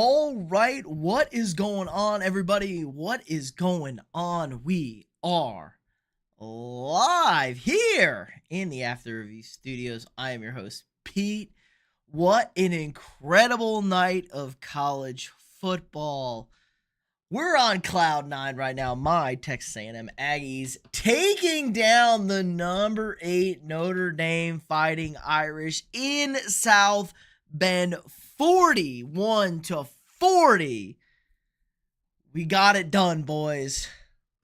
All right, what is going on, everybody? What is going on? We are live here in the After Review Studios. I am your host, Pete. What an incredible night of college football. We're on cloud 9 right now. My Texas A&M Aggies taking down the number 8 Notre Dame Fighting Irish in South Bend, 41-40. We got it done, boys.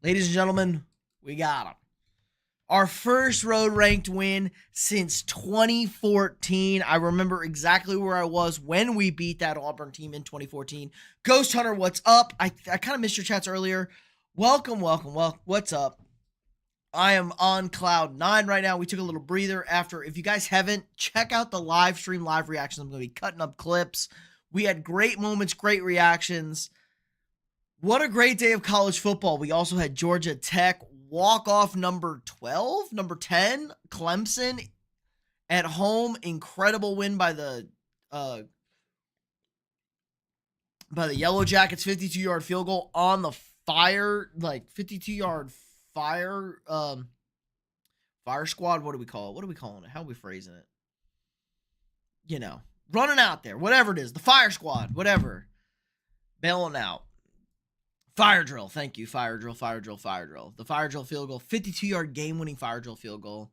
Ladies and gentlemen, we got them. Our first road ranked win since 2014. I remember exactly where I was when we beat that Auburn team in 2014. Ghost Hunter, what's up? I kind of missed your chats earlier. Welcome. What's up? I am on cloud 9 right now. We took a little breather after. If you guys haven't, check out the live stream, live reactions. I'm going to be cutting up clips. We had great moments, great reactions. What a great day of college football. We also had Georgia Tech walk-off number 12, number 10, Clemson at home. Incredible win by the Yellow Jackets, 52-yard field goal on the fire, like 52-yard fire squad. What do we call it? What are we calling it? How are we phrasing it? You know, running out there, whatever it is, the fire squad, whatever, bailing out. Fire drill, thank you. Fire drill. The fire drill field goal, 52-yard game-winning fire drill field goal.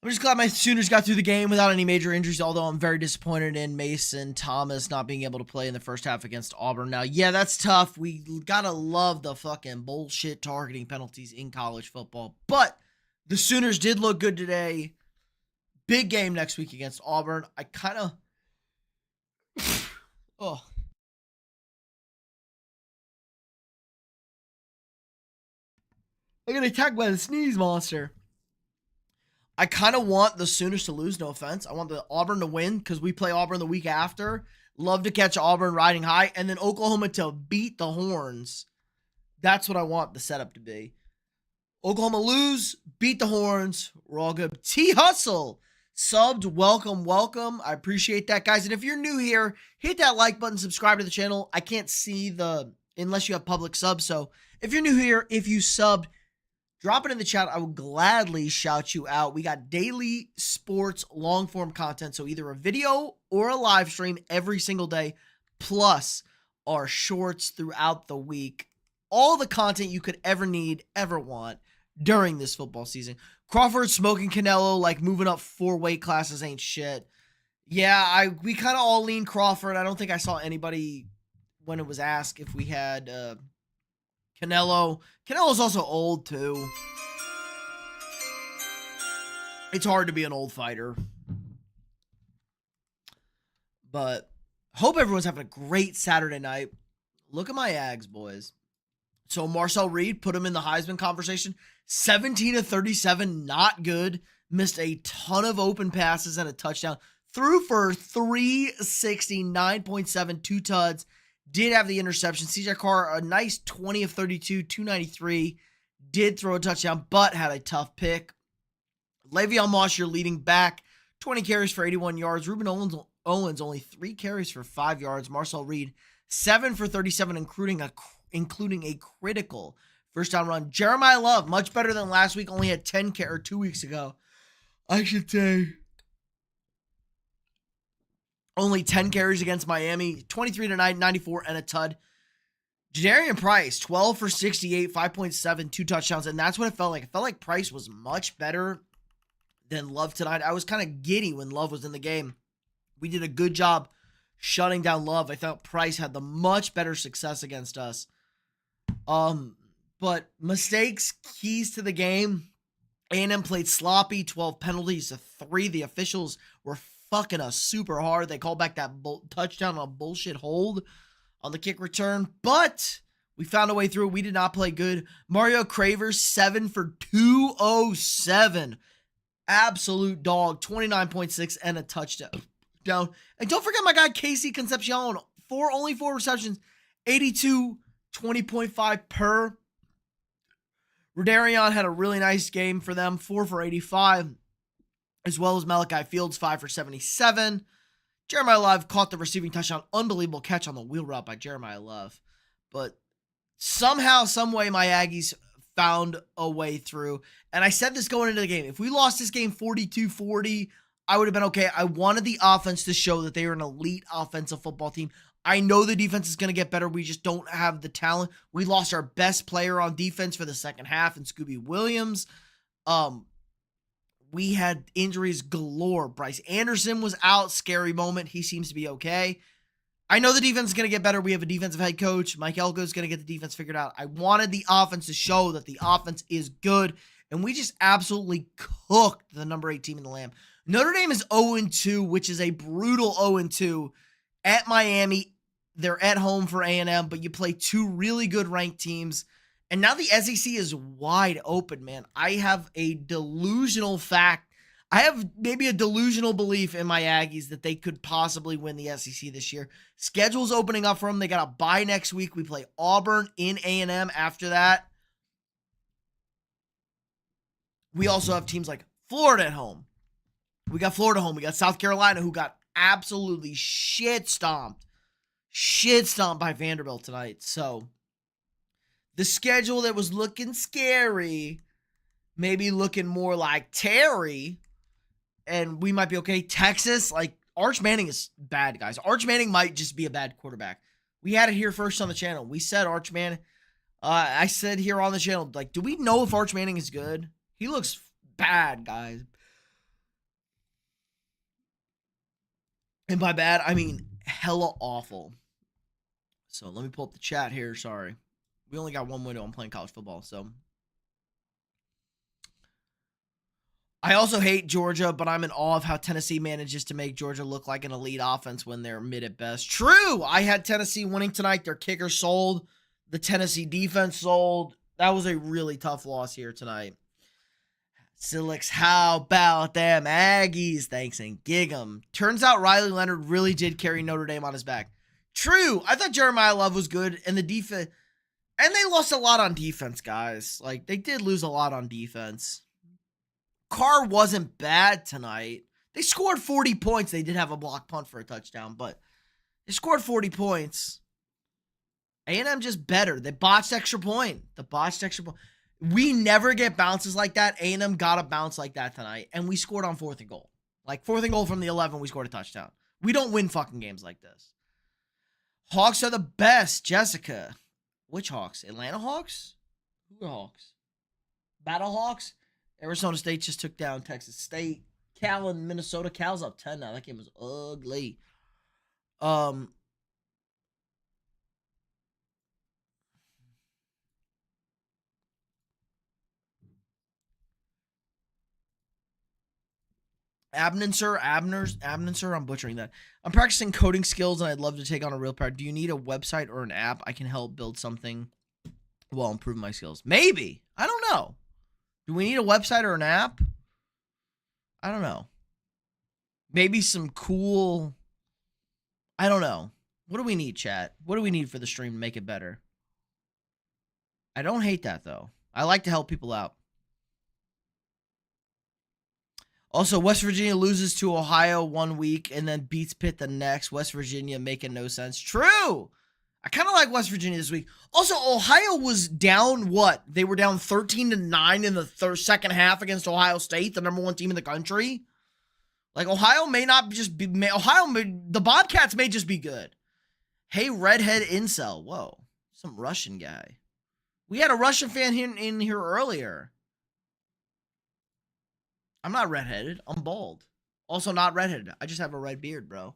I'm just glad my Sooners got through the game without any major injuries, although I'm very disappointed in Mason Thomas not being able to play in the first half against Auburn. Now, yeah, that's tough. We gotta love the fucking bullshit targeting penalties in college football. But the Sooners did look good today. Big game next week against Auburn. I kind of... oh... I got attacked by the sneeze monster. I kind of want the Sooners to lose, no offense. I want the Auburn to win because we play Auburn the week after. Love to catch Auburn riding high. And then Oklahoma to beat the Horns. That's what I want the setup to be. Oklahoma lose, beat the Horns. We're all good. T-Hustle subbed. Welcome. I appreciate that, guys. And if you're new here, hit that like button, subscribe to the channel. I can't see unless you have public subs. So if you're new here, if you subbed, drop it in the chat. I will gladly shout you out. We got daily sports long form content. So either a video or a live stream every single day, plus our shorts throughout the week. All the content you could ever need, ever want during this football season. Crawford smoking Canelo, like moving up 4 weight classes ain't shit. Yeah, we kind of all lean Crawford. I don't think I saw anybody when it was asked if we had Canelo. Canelo's also old, too. It's hard to be an old fighter. But hope everyone's having a great Saturday night. Look at my Ags, boys. So Marcel Reed, put him in the Heisman conversation. 17-37, not good. Missed a ton of open passes and a touchdown. Threw for 360, 9.7, 2 tuds. Did have the interception. CJ Carr, a nice 20 of 32, 293. Did throw a touchdown, but had a tough pick. Le'Veon Moss, your leading back, 20 carries for 81 yards. Ruben Owens only 3 carries for 5 yards. Marcel Reed, 7 for 37, including a critical first down run. Jeremiah Love, much better than last week. Only had 10 or 2 weeks ago, I should say. Only 10 carries against Miami, 23-9, 94, and a tud. Jadarian Price, 12 for 68, 5.7, 2 touchdowns, and that's what it felt like. It felt like Price was much better than Love tonight. I was kind of giddy when Love was in the game. We did a good job shutting down Love. I thought Price had the much better success against us. But mistakes, keys to the game. A&M played sloppy, 12 penalties to 3. The officials were fucking us super hard. They called back that touchdown on a bullshit hold on the kick return, but we found a way through. We did not play good. Mario Cravers, 7 for 207. Absolute dog, 29.6 and a touchdown. And don't forget my guy Casey Concepcion, only 4 receptions, 82, 20.5 per. Rodarion had a really nice game for them, 4 for 85. As well as Malachi Fields, 5 for 77. Jeremiah Love caught the receiving touchdown. Unbelievable catch on the wheel route by Jeremiah Love. But somehow, some way, my Aggies found a way through. And I said this going into the game. If we lost this game 42-40, I would have been okay. I wanted the offense to show that they were an elite offensive football team. I know the defense is going to get better. We just don't have the talent. We lost our best player on defense for the second half in Scooby Williams. We had injuries galore. Bryce Anderson was out. Scary moment. He seems to be okay. I know the defense is going to get better. We have a defensive head coach. Mike Elko is going to get the defense figured out. I wanted the offense to show that the offense is good, and we just absolutely cooked the number 8 team in the land. Notre Dame is 0-2, which is a brutal 0-2 at Miami. They're at home for A&M, but you play two really good ranked teams. And now the SEC is wide open, man. I have a delusional fact. I have maybe a delusional belief in my Aggies that they could possibly win the SEC this year. Schedule's opening up for them. They got a bye next week. We play Auburn in A&M after that. We also have teams like Florida at home. We got Florida home. We got South Carolina, who got absolutely shit-stomped by Vanderbilt tonight. So the schedule that was looking scary, maybe looking more like Terry, and we might be okay. Texas, like, Arch Manning is bad, guys. Arch Manning might just be a bad quarterback. We had it here first on the channel. We said Arch Manning. I said here on the channel, like, do we know if Arch Manning is good? He looks bad, guys. And by bad, I mean hella awful. So let me pull up the chat here. Sorry. We only got one window on playing college football, so. I also hate Georgia, but I'm in awe of how Tennessee manages to make Georgia look like an elite offense when they're mid at best. True! I had Tennessee winning tonight. Their kicker sold. The Tennessee defense sold. That was a really tough loss here tonight. Silix, how about them Aggies? Thanks and gig 'em. Turns out Riley Leonard really did carry Notre Dame on his back. True! I thought Jeremiah Love was good, and the defense... And they lost a lot on defense, guys. Like, they did lose a lot on defense. Carr wasn't bad tonight. They scored 40 points. They did have a block punt for a touchdown, but they scored 40 points. A&M just better. They botched extra point. We never get bounces like that. A&M got a bounce like that tonight, and we scored on 4th and goal. Like, 4th and goal from the 11, we scored a touchdown. We don't win fucking games like this. Hawks are the best, Jessica. Which Hawks? Atlanta Hawks? Who are Hawks? Battle Hawks? Arizona State just took down Texas State. Cal and Minnesota. Cal's up 10 now. That game was ugly. Abner, I'm butchering that. I'm practicing coding skills and I'd love to take on a real part. Do you need a website or an app I can help build something while improving my skills? Maybe. I don't know. Do we need a website or an app? I don't know. Maybe some cool... I don't know. What do we need, chat? What do we need for the stream to make it better? I don't hate that, though. I like to help people out. Also, West Virginia loses to Ohio 1 week and then beats Pitt the next. West Virginia making no sense. True! I kind of like West Virginia this week. Also, Ohio was down what? They were down 13-9 in the second half against Ohio State, the number 1 team in the country. Like, Ohio may not just be... the Bobcats may just be good. Hey, redhead incel. Whoa. Some Russian guy. We had a Russian fan in here earlier. I'm not redheaded. I'm bald. Also not redheaded. I just have a red beard, bro.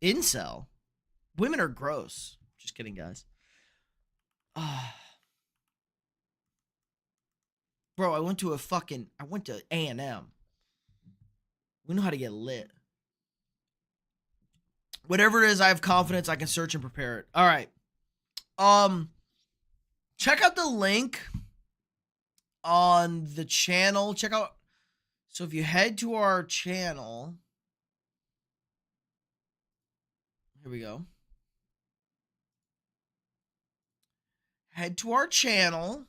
Incel. Women are gross. Just kidding, guys. Bro, I went to A&M. We know how to get lit. Whatever it is, I have confidence I can search and prepare it. All right. Check out the link on the channel. So if you head to our channel, here we go. Head to our channel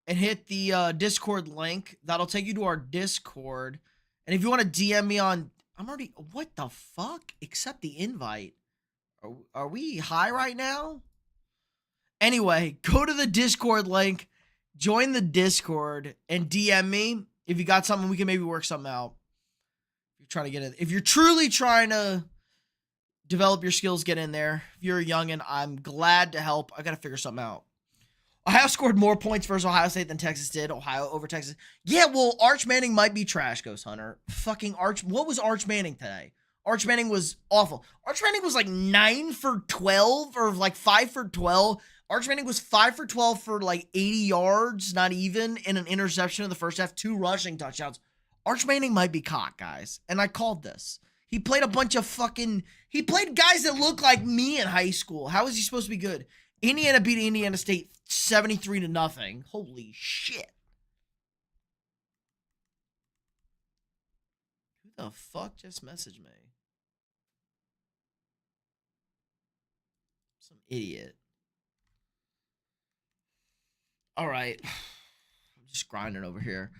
and hit the Discord link. That'll take you to our Discord. And if you want to DM me on, I'm already. What the fuck? Accept the invite. Are we high right now? Anyway, go to the Discord link, join the Discord, and DM me if you got something. We can maybe work something out. If you're trying to get it, if you're truly trying to develop your skills, get in there. If you're a youngin', I'm glad to help. I gotta figure something out. Ohio scored more points versus Ohio State than Texas did. Ohio over Texas. Yeah, well, Arch Manning might be trash, Ghost Hunter. Fucking Arch. What was Arch Manning today? Arch Manning was awful. Arch Manning was like 9 for 12 or like 5 for 12. Arch Manning was 5 for 12 for like 80 yards, not even, and an interception in the first half, 2 rushing touchdowns. Arch Manning might be caught, guys. And I called this. He played a bunch of fucking... He played guys that look like me in high school. How is he supposed to be good? Indiana beat Indiana State 73-0. Holy shit. Who the fuck just messaged me? Some idiot. All right. I'm just grinding over here.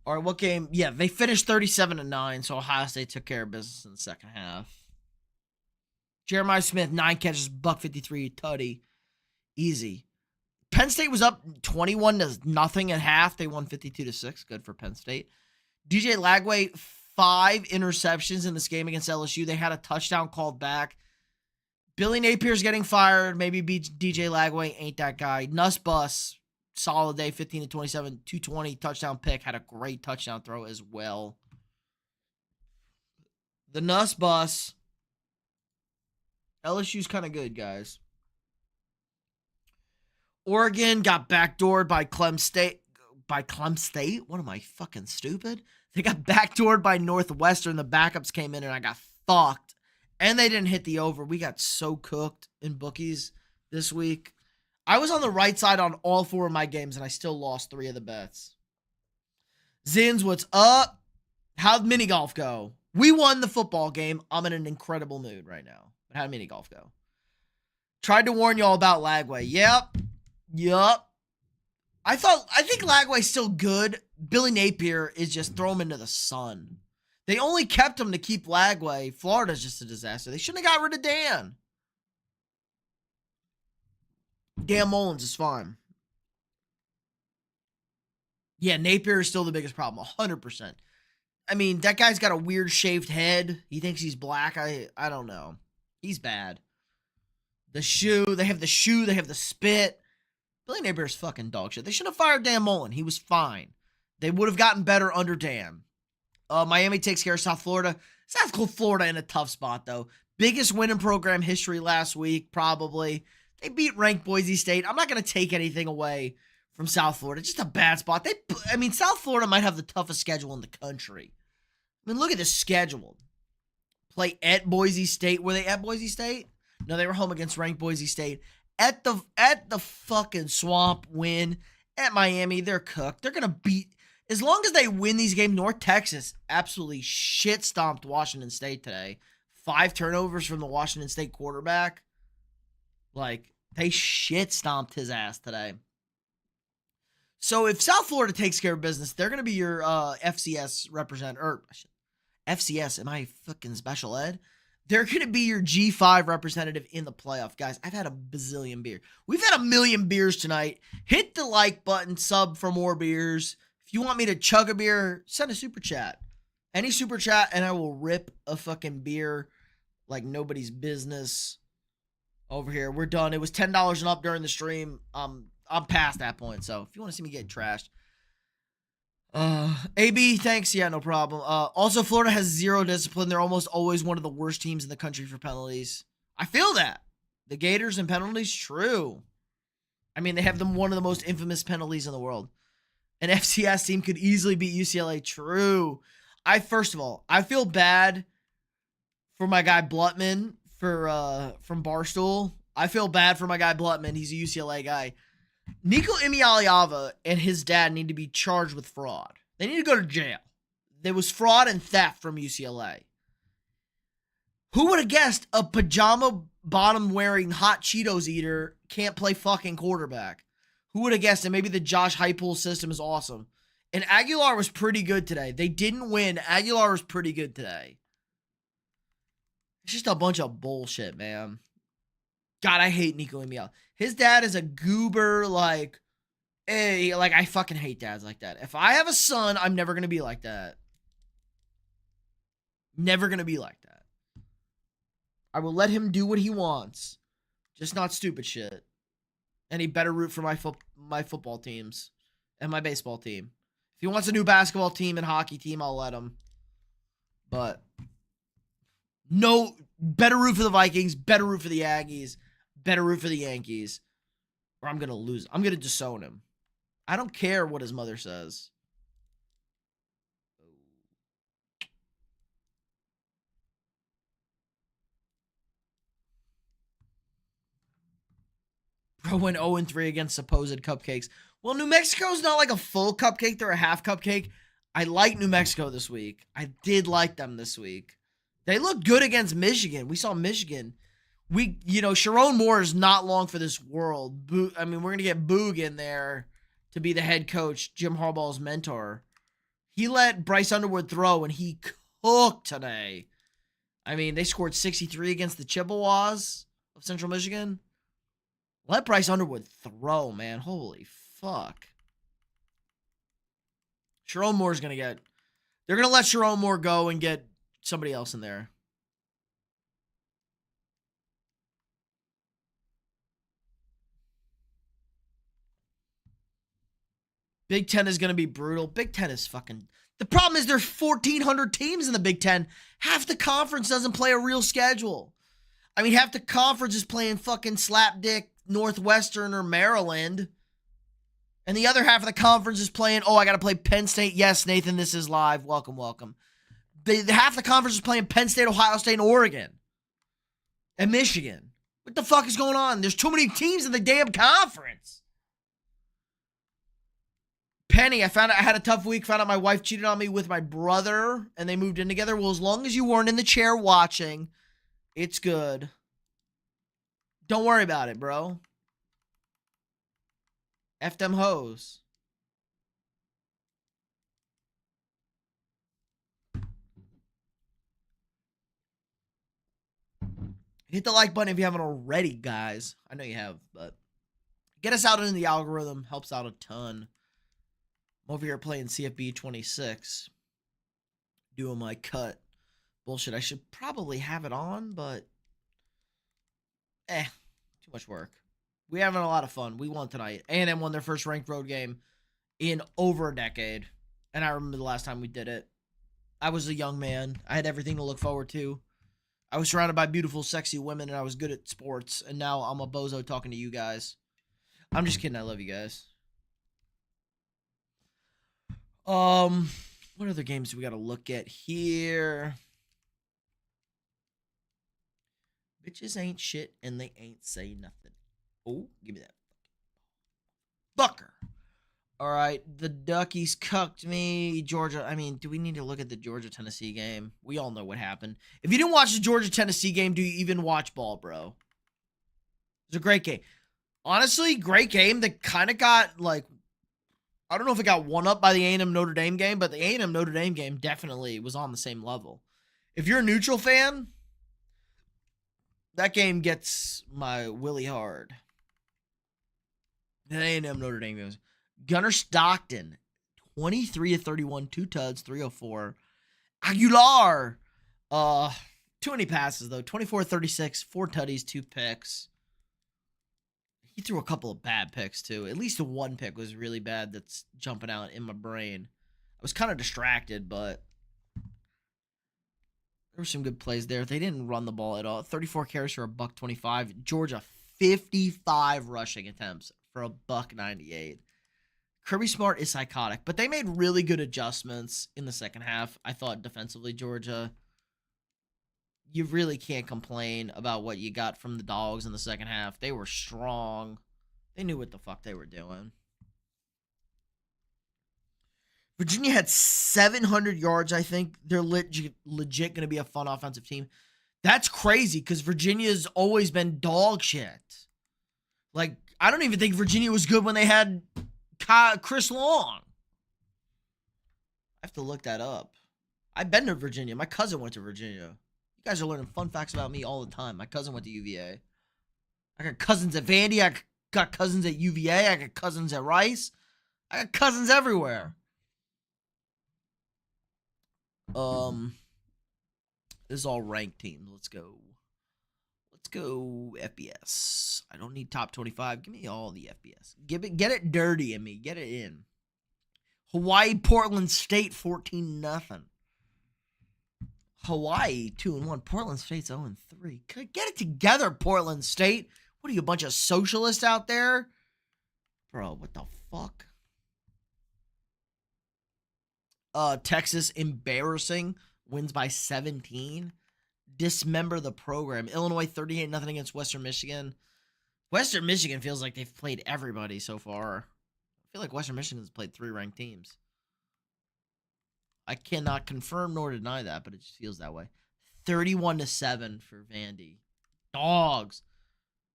All right, what game? Yeah, they finished 37-9, so Ohio State took care of business in the second half. Jeremiah Smith, 9 catches, $153, tutty. Easy. Penn State was up 21-0 at half. They won 52-6. Good for Penn State. DJ Lagway, 5 interceptions in this game against LSU. They had a touchdown called back. Billy Napier's getting fired. Maybe DJ Lagway ain't that guy. Nuss Bus, solid day, 15-27, 220 touchdown pick. Had a great touchdown throw as well. The Nuss Bus. LSU's kind of good, guys. Oregon got backdoored by Clem State. By Clem State? What am I, fucking stupid? They got backdoored by Northwestern. The backups came in and I got fucked. And they didn't hit the over. We got so cooked in bookies this week. I was on the right side on all 4 of my games and I still lost 3 of the bets. Zins, what's up? How'd mini golf go? We won the football game. I'm in an incredible mood right now. But how'd mini golf go? Tried to warn y'all about Lagway. Yup. I think Lagway's still good. Billy Napier is just throw him into the sun. They only kept him to keep Lagway. Florida's just a disaster. They shouldn't have got rid of Dan. Dan Mullins is fine. Yeah, Napier is still the biggest problem. 100%. I mean, that guy's got a weird shaved head. He thinks he's black. I don't know. He's bad. The shoe. They have the shoe. They have the spit. Billy Napier's fucking dog shit. They should have fired Dan Mullen. He was fine. They would have gotten better under Dan. Miami takes care of South Florida. South Florida in a tough spot, though. Biggest win in program history last week, probably. They beat ranked Boise State. I'm not going to take anything away from South Florida. Just a bad spot. South Florida might have the toughest schedule in the country. I mean, look at the schedule. Play at Boise State. Were they at Boise State? No, they were home against ranked Boise State. At the fucking swamp, win. At Miami, they're cooked. They're going to beat... As long as they win these games, North Texas absolutely shit-stomped Washington State today. 5 turnovers from the Washington State quarterback. Like, they shit-stomped his ass today. So if South Florida takes care of business, they're going to be your FCS representative. FCS, am I fucking special ed? They're going to be your G5 representative in the playoff. Guys, I've had a bazillion beer. We've had a million beers tonight. Hit the like button, sub for more beers. If you want me to chug a beer, send a super chat. Any super chat, and I will rip a fucking beer like nobody's business over here. We're done. It was $10 and up during the stream. I'm past that point, so if you want to see me get trashed. AB, thanks. Yeah, no problem. Also, Florida has 0 discipline. They're almost always one of the worst teams in the country for penalties. I feel that. The Gators and penalties, true. I mean, they have one of the most infamous penalties in the world. An FCS team could easily beat UCLA, true. First of all, I feel bad for my guy Blutman from Barstool. I feel bad for my guy Blutman. He's a UCLA guy. Nico Imialiava and his dad need to be charged with fraud. They need to go to jail. There was fraud and theft from UCLA. Who would have guessed a pajama bottom wearing hot Cheetos eater can't play fucking quarterback? Who would have guessed it? Maybe the Josh Heupel system is awesome. And Aguilar was pretty good today. They didn't win. Aguilar was pretty good today. It's just a bunch of bullshit, man. God, I hate Nico Emiel. His dad is a goober, like, hey, like, I fucking hate dads like that. If I have a son, I'm never gonna be like that. Never gonna be like that. I will let him do what he wants. Just not stupid shit. And he better root for my football teams and my baseball team. If he wants a new basketball team and hockey team, I'll let him. But no, better root for the Vikings, better root for the Aggies, better root for the Yankees, or I'm going to lose. I'm going to disown him. I don't care what his mother says. Bro went 0-3 against supposed cupcakes. Well, New Mexico's not like a full cupcake. They're a half cupcake. I like New Mexico this week. I did like them this week. They looked good against Michigan. We saw Michigan. Sharon Moore is not long for this world. I mean, we're going to get Boog in there to be the head coach, Jim Harbaugh's mentor. He let Bryce Underwood throw, and he cooked today. I mean, they scored 63 against the Chippewas of Central Michigan. Let Bryce Underwood throw, man. Holy fuck. Sharon Moore's going to get... They're going to let Sharon Moore go and get somebody else in there. Big Ten is going to be brutal. Big Ten is fucking... The problem is there's 1,400 teams in the Big Ten. Half the conference doesn't play a real schedule. I mean, half the conference is playing fucking slapdick Northwestern or Maryland. And the other half of the conference is playing, I got to play Penn State. Yes, Nathan, this is live. Welcome, welcome. The half the conference is playing Penn State, Ohio State, and Oregon. And Michigan. What the fuck is going on? There's too many teams in the damn conference. Penny, I found out I had a tough week. Found out my wife cheated on me with my brother, and they moved in together. Well, as long as you weren't in the chair watching, it's good. Don't worry about it, bro. F them hoes. Hit the like button if you haven't already, guys. I know you have, but get us out in the algorithm. Helps out a ton. I'm over here playing CFB 26. Doing my cut. Bullshit. I should probably have it on, but too much work. We're having a lot of fun. We won tonight. A&M won their first ranked road game in over a decade. And I remember the last time we did it. I was a young man. I had everything to look forward to. I was surrounded by beautiful, sexy women, and I was good at sports. And now I'm a bozo talking to you guys. I'm just kidding. I love you guys. What other games do we got to look at here? Bitches ain't shit, and they ain't say nothing. Oh, give me that. Fucker. All right, the Duckies cucked me. Georgia, I mean, do we need to look at the Georgia-Tennessee game? We all know what happened. If you didn't watch the Georgia-Tennessee game, do you even watch ball, bro? It's a great game. Honestly, great game that kind of got, like, I don't know if it got one up by the A&M Notre Dame game, but the A&M Notre Dame game definitely was on the same level. If you're a neutral fan, that game gets my willy hard. The A&M Notre Dame games. Gunnar Stockton, 23 of 31, 2 tuds, 304. Aguilar, too many passes though. 24 of 36, 4 tutties, 2 picks. He threw a couple of bad picks too. At least the one pick was really bad that's jumping out in my brain. I was kind of distracted, but there were some good plays there. They didn't run the ball at all. 34 carries for $125. Georgia, 55 rushing attempts for $198. Kirby Smart is psychotic, but they made really good adjustments in the second half. I thought defensively, Georgia, you really can't complain about what you got from the Dogs in the second half. They were strong. They knew what the fuck they were doing. Virginia had 700 yards, I think. They're legit going to be a fun offensive team. That's crazy because Virginia's always been dog shit. Like, I don't even think Virginia was good when they had Chris Long. I have to look that up. I've been to Virginia. My cousin went to Virginia. You You guys are learning fun facts about me all the time. My cousin went to UVA. I got cousins at Vandy. I got cousins at UVA. I got cousins at Rice. I got cousins everywhere. This is all ranked teams. Let's go. Let's go FBS. I don't need top 25. Give me all the FBS. Get it dirty in me. Get it in. Hawaii, Portland State, 14-0. Hawaii, 2-1. Portland State's 0-3. Get it together, Portland State. What are you, a bunch of socialists out there? Bro, what the fuck? Texas, embarrassing. Wins by 17. Dismember the program. Illinois, 38-0 against Western Michigan. Western Michigan feels like they've played everybody so far. I feel like Western Michigan's played 3 ranked teams. I cannot confirm nor deny that, but it just feels that way. 31-7 for Vandy. Dogs.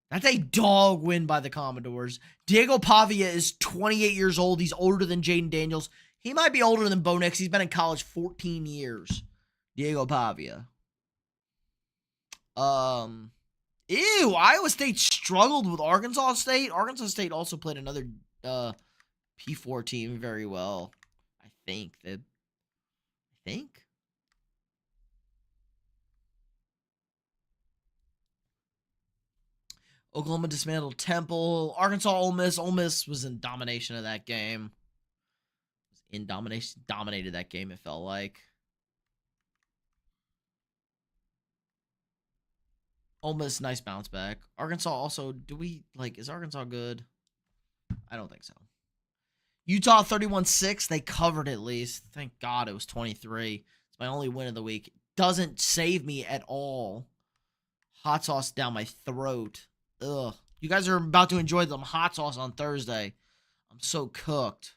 That's a dog win by the Commodores. Diego Pavia is 28 years old. He's older than Jaden Daniels. He might be older than Bo Nix. He's been in college 14 years. Diego Pavia. Ew, Iowa State struggled with Arkansas State. Arkansas State also played another P4 team very well. I think. Oklahoma dismantled Temple. Arkansas, Ole Miss. Ole Miss was in domination of that game. Dominated that game, it felt like. Ole Miss, nice bounce back. Arkansas also, is Arkansas good? I don't think so. Utah, 31-6. They covered at least. Thank God it was 23. It's my only win of the week. Doesn't save me at all. Hot sauce down my throat. Ugh. You guys are about to enjoy some hot sauce on Thursday. I'm so cooked.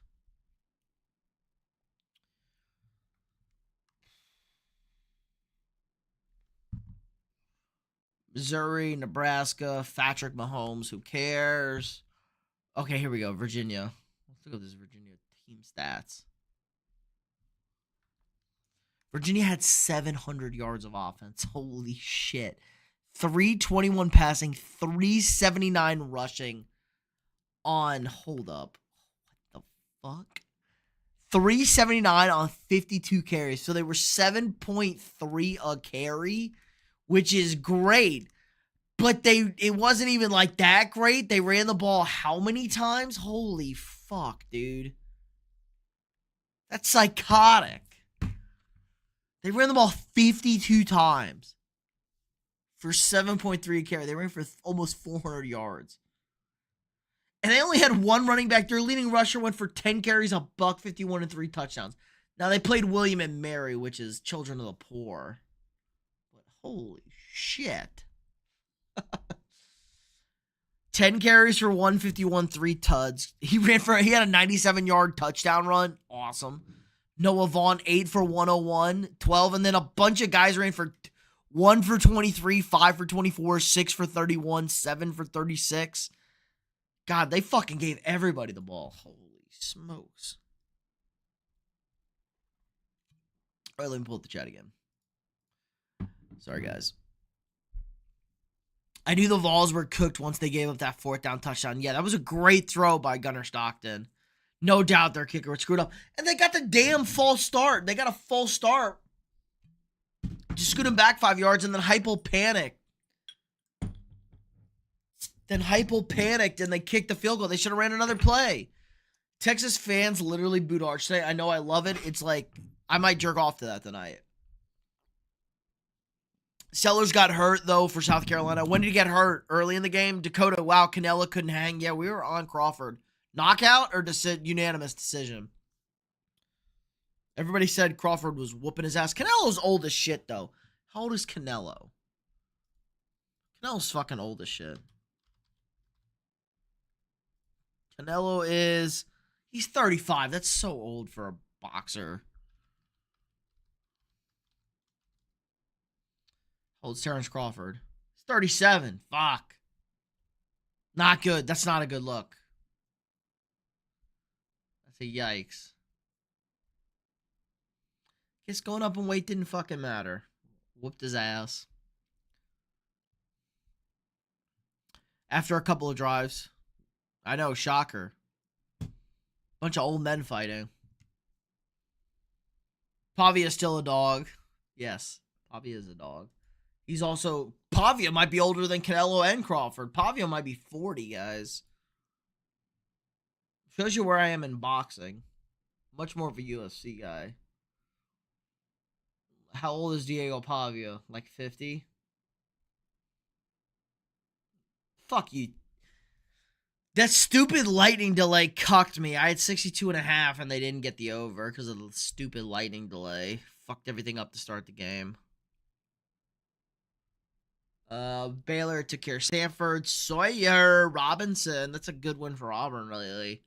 Missouri, Nebraska, Patrick Mahomes. Who cares? Okay, here we go. Virginia. Let's look at this Virginia team stats. Virginia had 700 yards of offense. Holy shit. 321 passing, 379 rushing on, hold up. What the fuck? 379 on 52 carries. So they were 7.3 a carry, which is great. But it wasn't even like that great. They ran the ball how many times? Holy fuck, dude. That's psychotic. They ran the ball 52 times for 7.3 a carry. They ran for almost 400 yards. And they only had one running back. Their leading rusher went for 10 carries, $151 and 3 touchdowns. Now, they played William and Mary, which is children of the poor. But holy shit. 10 carries for 151, 3 tuds. He had a 97-yard touchdown run. Awesome. Noah Vaughn, 8 for 101, 12. And then a bunch of guys ran for 1 for 23, 5 for 24, 6 for 31, 7 for 36. God, they fucking gave everybody the ball. Holy smokes. All right, let me pull up the chat again. Sorry, guys. I knew the Vols were cooked once they gave up that 4th down touchdown. Yeah, that was a great throw by Gunnar Stockton. No doubt their kicker was screwed up. And they got the damn false start. They got a false start. Just scoot him back 5 yards, and then Heupel panicked. And they kicked the field goal. They should have ran another play. Texas fans literally booed Arch today. I know, I love it. It's like, I might jerk off to that tonight. Sellers got hurt, though, for South Carolina. When did he get hurt? Early in the game? Dakota, wow, Canella couldn't hang. Yeah, we were on Crawford. Knockout or unanimous decision? Everybody said Crawford was whooping his ass. Canelo's old as shit, though. How old is Canelo? Canelo's fucking old as shit. Canelo is... He's 35. That's so old for a boxer. How old's Terrence Crawford? He's 37. Fuck. Not good. That's not a good look. That's a yikes. Guess going up in weight didn't fucking matter. Whooped his ass. After a couple of drives. I know, shocker. Bunch of old men fighting. Pavia's still a dog. Yes, Pavia is a dog. He's also... Pavia might be older than Canelo and Crawford. Pavia might be 40, guys. Shows you where I am in boxing. Much more of a UFC guy. How old is Diego Pavia? Like 50? Fuck you. That stupid lightning delay cucked me. I had 62.5 and they didn't get the over because of the stupid lightning delay. Fucked everything up to start the game. Baylor took care of Stanford. Sawyer Robinson. That's a good win for Auburn, really.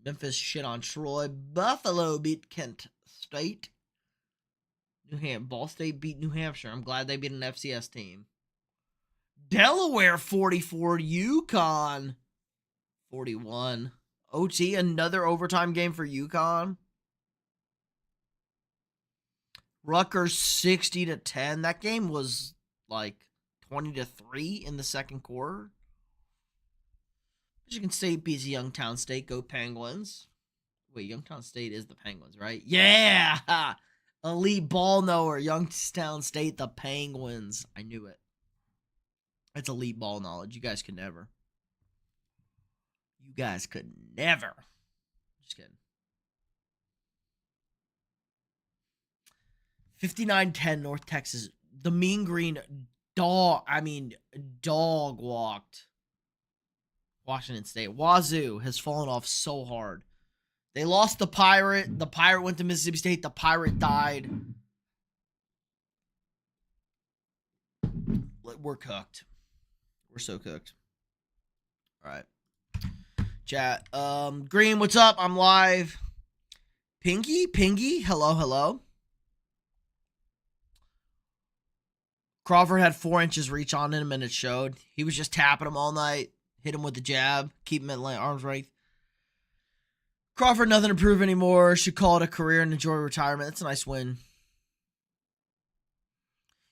Memphis shit on Troy. Buffalo beat Kent State. Ball State beat New Hampshire. I'm glad they beat an FCS team. Delaware 44. UConn 41. OT, another overtime game for UConn. Rutgers 60-10. That game was like 20-3 in the second quarter. Michigan State beats Youngstown State. Go Penguins. Wait, Youngstown State is the Penguins, right? Yeah! Elite ball knower. Youngstown State, the Penguins. I knew it. That's elite ball knowledge. You guys could never. You guys could never. Just kidding. 59-10 North Texas. The Mean Green dog walked Washington State. Wazoo has fallen off so hard. They lost the Pirate. The Pirate went to Mississippi State. The Pirate died. We're cooked. We're so cooked. All right. Chat. Green, what's up? I'm live. Pingy, hello. Crawford had 4 inches reach on him and it showed. He was just tapping him all night. Hit him with the jab. Keep him at arm's length. Crawford, nothing to prove anymore. Should call it a career and enjoy retirement. That's a nice win.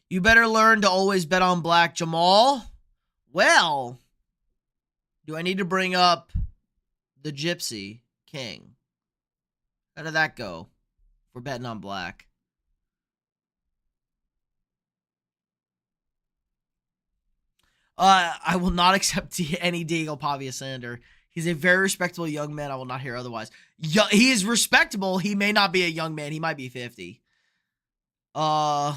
You better learn to always bet on black, Jamal. Well, do I need to bring up the Gypsy King? How did that go for betting on black? I will not accept any Diego Pavia slander. He's a very respectable young man. I will not hear otherwise. He is respectable. He may not be a young man. He might be 50. You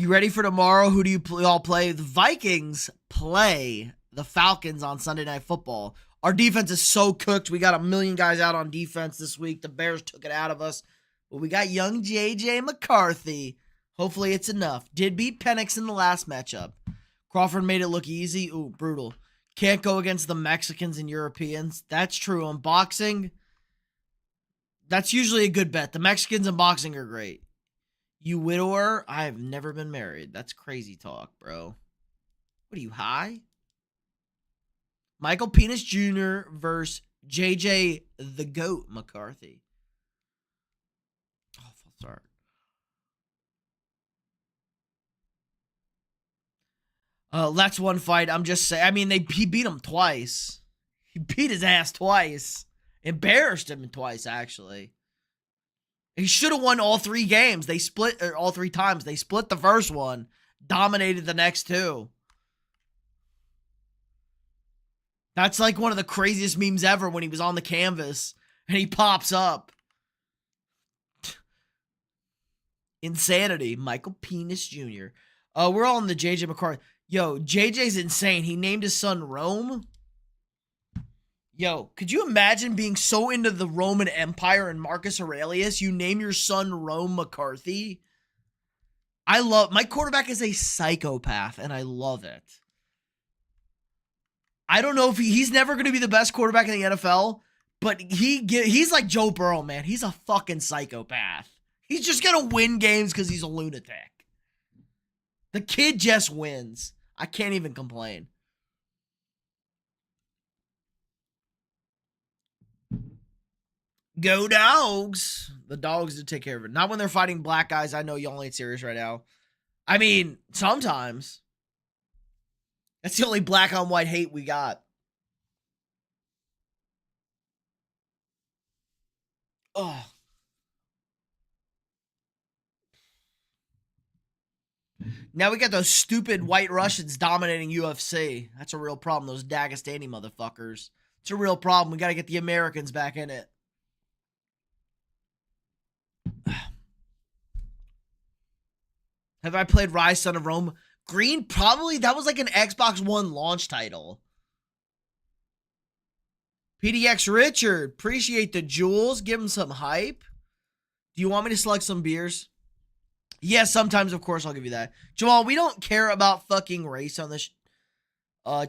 ready for tomorrow? Who do you all play? The Vikings play the Falcons on Sunday Night Football. Our defense is so cooked. We got a million guys out on defense this week. The Bears took it out of us. But we got young J.J. McCarthy. Hopefully it's enough. Did beat Penix in the last matchup. Crawford made it look easy. Ooh, brutal. Can't go against the Mexicans and Europeans. That's true. In boxing, that's usually a good bet. The Mexicans in boxing are great. You widower? I have never been married. That's crazy talk, bro. What are you, high? Michael Penis Jr. versus JJ the GOAT McCarthy. Oh, false start. That's one fight. I'm just saying. I mean, he beat him twice. He beat his ass twice. Embarrassed him twice, actually. He should have won all 3 games. They split all 3 times. They split the first one, dominated the next 2. That's like one of the craziest memes ever when he was on the canvas and he pops up. Insanity. Michael Penis Jr. We're all in the JJ McCarthy. Yo, JJ's insane. He named his son Rome. Yo, could you imagine being so into the Roman Empire and Marcus Aurelius, you name your son Rome McCarthy? My quarterback is a psychopath, and I love it. I don't know if he's never going to be the best quarterback in the NFL, but he's like Joe Burrow, man. He's a fucking psychopath. He's just going to win games because he's a lunatic. The kid just wins. I can't even complain. Go dogs. The dogs did take care of it. Not when they're fighting black guys. I know y'all ain't serious right now. I mean, sometimes. That's the only black on white hate we got. Oh. Now we got those stupid white Russians dominating UFC. That's a real problem. Those Dagestani motherfuckers. It's a real problem. We got to get the Americans back in it. Have I played Rise Son of Rome? Green? Probably. That was like an Xbox One launch title. PDX Richard. Appreciate the jewels. Give him some hype. Do you want me to select some beers? Yes, sometimes, of course, I'll give you that. Jamal, we don't care about fucking race on this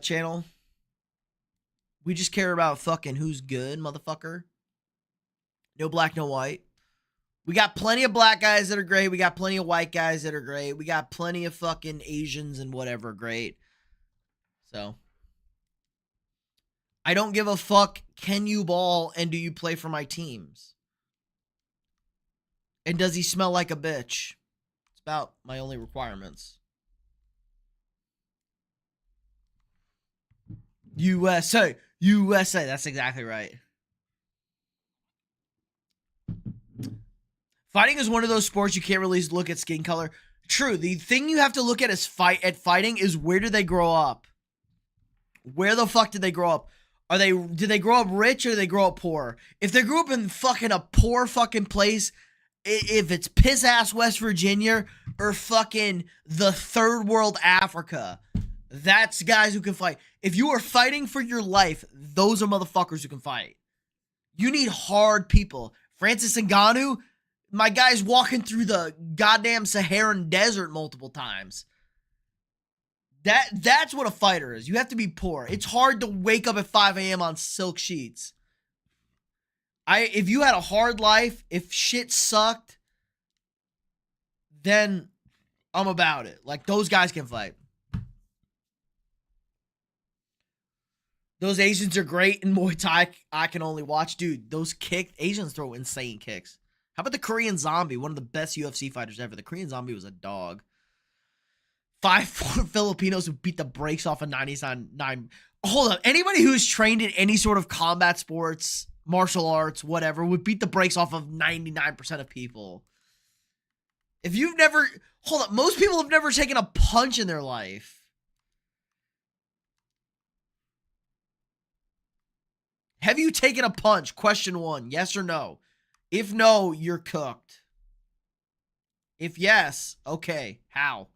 channel. We just care about fucking who's good, motherfucker. No black, no white. We got plenty of black guys that are great. We got plenty of white guys that are great. We got plenty of fucking Asians and whatever great. So, I don't give a fuck. Can you ball and do you play for my teams? And does he smell like a bitch? It's about my only requirements. USA. USA. That's exactly right. Fighting is one of those sports you can't really look at skin color. True. The thing you have to look at is fighting is where did they grow up? Where the fuck did they grow up? Did they grow up rich or did they grow up poor? If they grew up in fucking a poor fucking place, if it's piss ass West Virginia or fucking the third world Africa, that's guys who can fight. If you are fighting for your life, those are motherfuckers who can fight. You need hard people. Francis Ngannou, my guy's walking through the goddamn Saharan desert multiple times. That's what a fighter is. You have to be poor. It's hard to wake up at 5 a.m. on silk sheets. If you had a hard life, if shit sucked, then I'm about it. Like, those guys can fight. Those Asians are great in Muay Thai. I can only watch. Dude, those Asians throw insane kicks. How about the Korean Zombie? One of the best UFC fighters ever. The Korean Zombie was a dog. 5'4" Filipinos who beat the brakes off of 99. Hold up. Anybody who's trained in any sort of combat sports, martial arts, whatever, would beat the brakes off of 99% of people. If you've never... Hold up. Most people have never taken a punch in their life. Have you taken a punch? Question 1. Yes or no? If no, you're cooked. If yes, okay. How?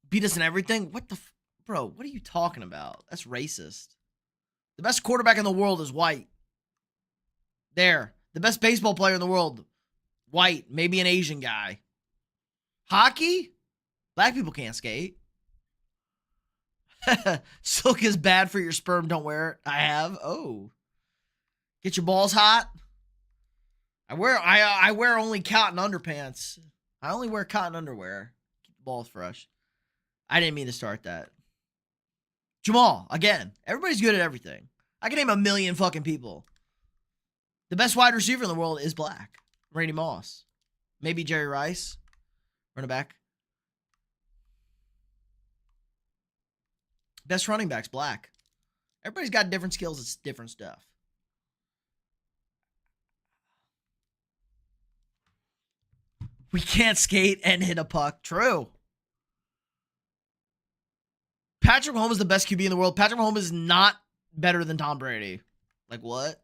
Beat us in everything? What the... Bro, what are you talking about? That's racist. The best quarterback in the world is white. There. The best baseball player in the world, white. Maybe an Asian guy. Hockey? Black people can't skate. Silk is bad for your sperm. Don't wear it. I have. Oh. Get your balls hot. I wear only cotton underpants. I only wear cotton underwear. Keep the balls fresh. I didn't mean to start that. Jamal, again, everybody's good at everything. I can name a million fucking people. The best wide receiver in the world is black. Randy Moss. Maybe Jerry Rice. Running back. Best running back's black. Everybody's got different skills. It's different stuff. We can't skate and hit a puck. True. Patrick Mahomes is the best QB in the world. Patrick Mahomes is not better than Tom Brady. Like, what?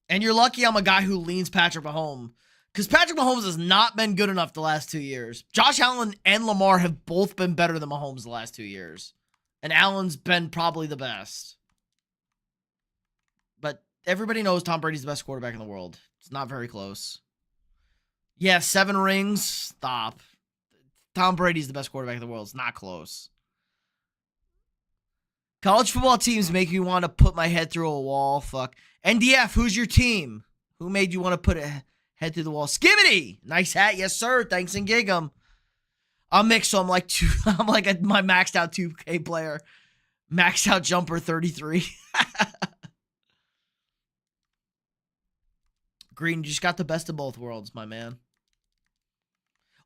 And you're lucky I'm a guy who leans Patrick Mahomes. Because Patrick Mahomes has not been good enough the last 2 years. Josh Allen and Lamar have both been better than Mahomes the last 2 years. And Allen's been probably the best. But everybody knows Tom Brady's the best quarterback in the world. It's not very close. Yeah, 7 rings. Stop. Tom Brady's the best quarterback in the world. It's not close. College football teams make me want to put my head through a wall. Fuck. NDF, who's your team? Who made you want to put a head through the wall? Skibbity! Nice hat. Yes, sir. Thanks and gig 'em. I'm mixed, so I'm like my maxed out 2K player. Maxed out jumper 33. Green, you just got the best of both worlds, my man.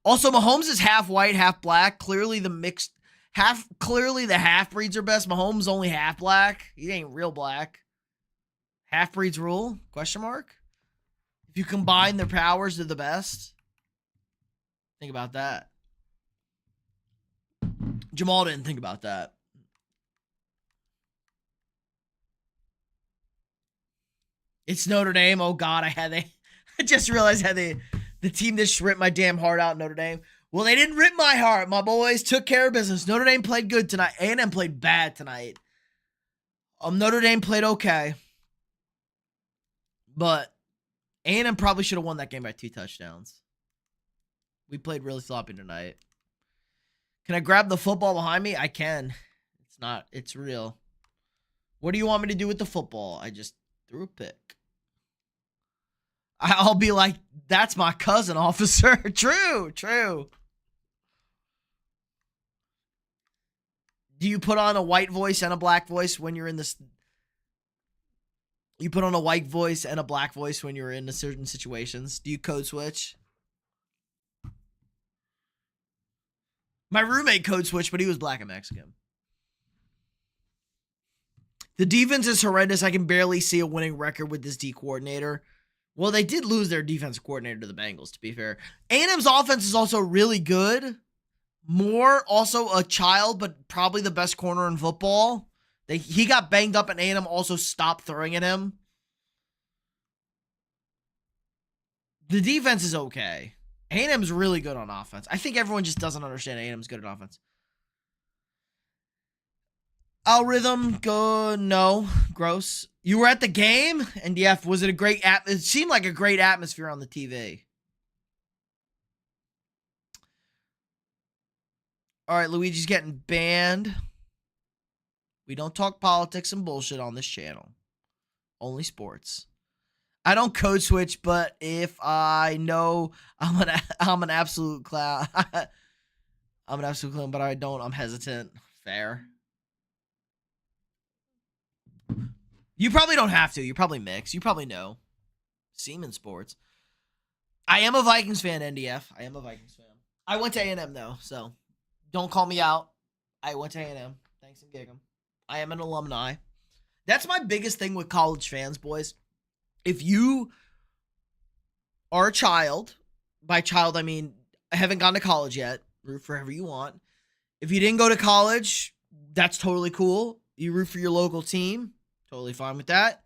Also, Mahomes is half white, half black. Clearly the half-breeds are best. Mahomes only half black. He ain't real black. Half-breeds rule? Question mark? If you combine their powers, they're the best. Think about that. Jamal didn't think about that. It's Notre Dame. Oh, God, I just realized how the team just ripped my damn heart out, Notre Dame. Well, they didn't rip my heart. My boys took care of business. Notre Dame played good tonight. A&M played bad tonight. Notre Dame played okay. But A&M probably should have won that game by 2 touchdowns. We played really sloppy tonight. Can I grab the football behind me? I can. It's not. It's real. What do you want me to do with the football? I just threw a pick. I'll be like, that's my cousin, officer. True. Do you put on a white voice and a black voice when you're in this? You put on a white voice and a black voice when you're in certain situations. Do you code switch? My roommate code switched, but he was black and Mexican. The defense is horrendous. I can barely see a winning record with this D coordinator. Well, they did lose their defensive coordinator to the Bengals, to be fair. A&M's offense is also really good. Moore, also a child, but probably the best corner in football. He got banged up, and A&M also stopped throwing at him. The defense is okay. A&M's really good on offense. I think everyone just doesn't understand A&M's good at offense. Algorithm, go, no, gross. You were at the game? And yeah, was it a great it seemed like a great atmosphere on the TV. All right, Luigi's getting banned. We don't talk politics and bullshit on this channel. Only sports. I don't code switch, but if I know I'm an absolute clown. I'm an absolute clown, but I don't. I'm hesitant. Fair. You probably don't have to. You probably mix. You probably know. Seaman Sports. I am a Vikings fan, NDF. I am a Vikings fan. I went to A&M, though, so don't call me out. I went to A&M. Thanks and gig 'em. I am an alumni. That's my biggest thing with college fans, boys. If you are a child, by child I mean I haven't gone to college yet, root for whoever you want. If you didn't go to college, that's totally cool. You root for your local team, totally fine with that.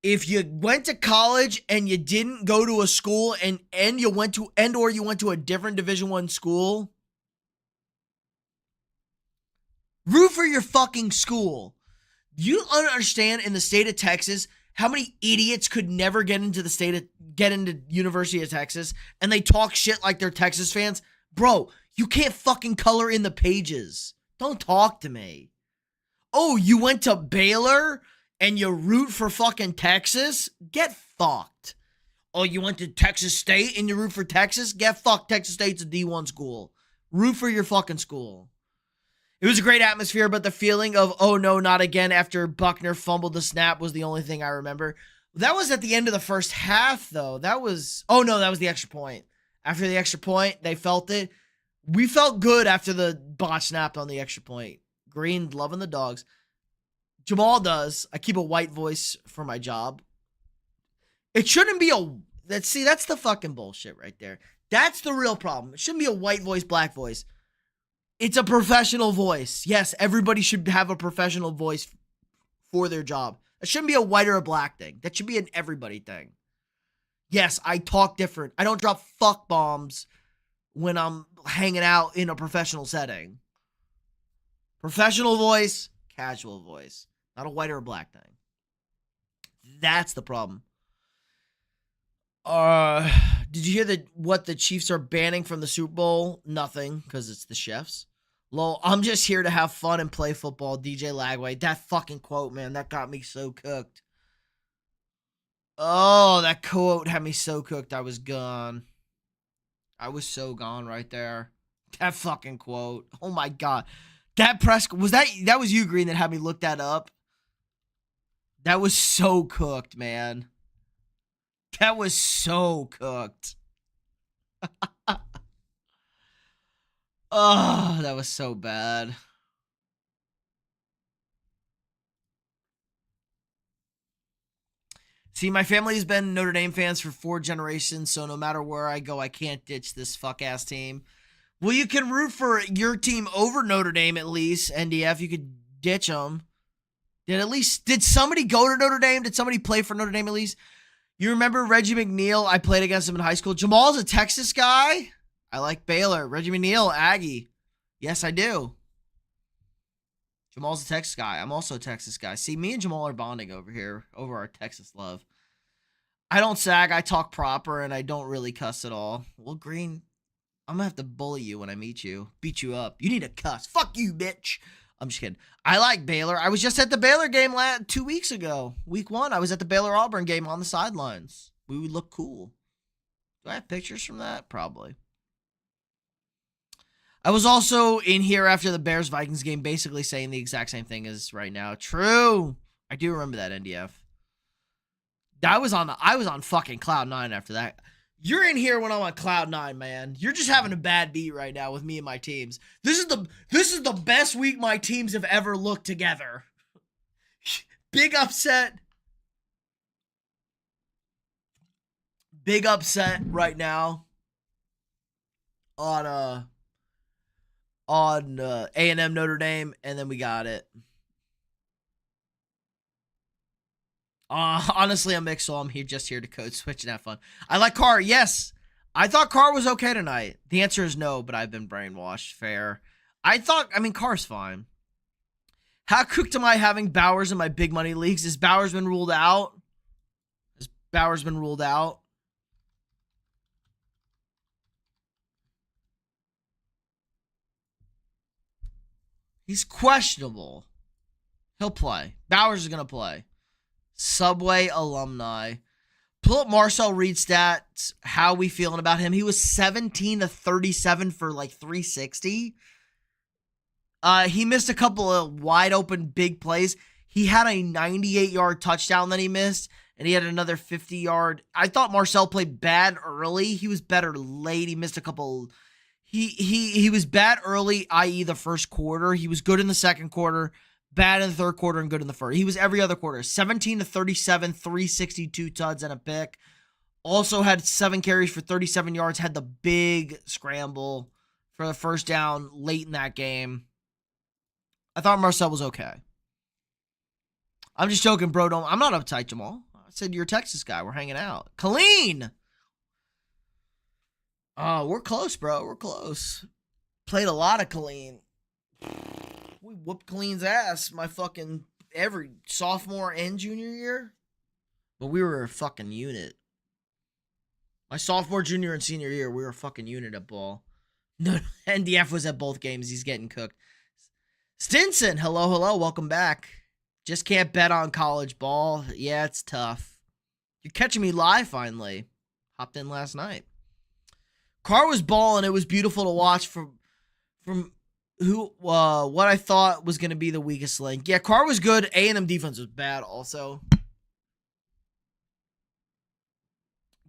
If you went to college and you didn't go to a school and you went to a different Division I school, root for your fucking school. You understand in the state of Texas how many idiots could never get into University of Texas and they talk shit like they're Texas fans? Bro, you can't fucking color in the pages. Don't talk to me. Oh, you went to Baylor and you root for fucking Texas? Get fucked. Oh, you went to Texas State and you root for Texas? Get fucked. Texas State's a D1 school. Root for your fucking school. It was a great atmosphere, but the feeling of, oh no, not again, after Buckner fumbled the snap was the only thing I remember. That was at the end of the first half, though. That was the extra point. After the extra point, they felt it. We felt good after the bot snapped on the extra point. Green, loving the dogs. Jamal does. I keep a white voice for my job. It shouldn't be that's the fucking bullshit right there. That's the real problem. It shouldn't be a white voice, black voice. It's a professional voice. Yes, everybody should have a professional voice for their job. It shouldn't be a white or a black thing. That should be an everybody thing. Yes, I talk different. I don't drop fuck bombs when I'm hanging out in a professional setting. Professional voice, casual voice. Not a white or a black thing. That's the problem. Did you hear what the Chiefs are banning from the Super Bowl? Nothing, because it's the chefs. Lol, I'm just here to have fun and play football, DJ Lagway. That fucking quote, man, that got me so cooked. Oh, that quote had me so cooked. I was gone. I was so gone right there. That fucking quote. Oh my God. That was you, Green, that had me look that up. That was so cooked, man. That was so cooked. Oh, that was so bad. See, my family has been Notre Dame fans for 4 generations, so no matter where I go, I can't ditch this fuck-ass team. Well, you can root for your team over Notre Dame at least, NDF. You could ditch them. Did somebody go to Notre Dame? Did somebody play for Notre Dame at least? You remember Reggie McNeil? I played against him in high school. Jamal's a Texas guy. I like Baylor. Reggie McNeil, Aggie. Yes, I do. Jamal's a Texas guy. I'm also a Texas guy. See, me and Jamal are bonding over here, over our Texas love. I don't sag. I talk proper, and I don't really cuss at all. Well, Green, I'm going to have to bully you when I meet you. Beat you up. You need to cuss. Fuck you, bitch. I'm just kidding. I like Baylor. I was just at the Baylor game 2 weeks ago. Week 1, I was at the Baylor-Auburn game on the sidelines. We would look cool. Do I have pictures from that? Probably. I was also in here after the Bears-Vikings game basically saying the exact same thing as right now. True. I do remember that, NDF. I was on fucking Cloud 9 after that. You're in here when I'm on Cloud 9, man. You're just having a bad beat right now with me and my teams. This is the best week my teams have ever looked together. Big upset. Big upset right now on A&M Notre Dame, and then we got it. Honestly, I'm mixed, so I'm just here to code switch and have fun. I like Carr. Yes. I thought Carr was okay tonight. The answer is no, but I've been brainwashed. Fair. Carr's fine. How cooked am I having Bowers in my big money leagues? Has Bowers been ruled out? He's questionable. He'll play. Bowers is going to play. Subway alumni. Pull up Marcel Reed stats. How we feeling about him? He was 17 to 37 for like 360. He missed a couple of wide open big plays. He had a 98-yard touchdown that he missed, and he had another 50-yard. I thought Marcel played bad early. He was better late. He missed a couple. He was bad early, i.e. the first quarter. He was good in the second quarter. Bad in the third quarter and good in the first. He was every other quarter. 17 to 37, 362 tuds and a pick. Also had 7 carries for 37 yards. Had the big scramble for the first down late in that game. I thought Marcel was okay. I'm just joking, bro. I'm not uptight, Jamal. I said you're a Texas guy. We're hanging out. Colleen! We're close, bro. We're close. Played a lot of Colleen. We whooped Colleen's ass my fucking every sophomore and junior year. But we were a fucking unit. My sophomore, junior, and senior year, we were a fucking unit at ball. No, NDF was at both games. He's getting cooked. Stinson, hello. Welcome back. Just can't bet on college ball. Yeah, it's tough. You're catching me live finally. Hopped in last night. Carr was balling. It was beautiful to watch from what I thought was going to be the weakest link. Yeah, Carr was good. A&M defense was bad also.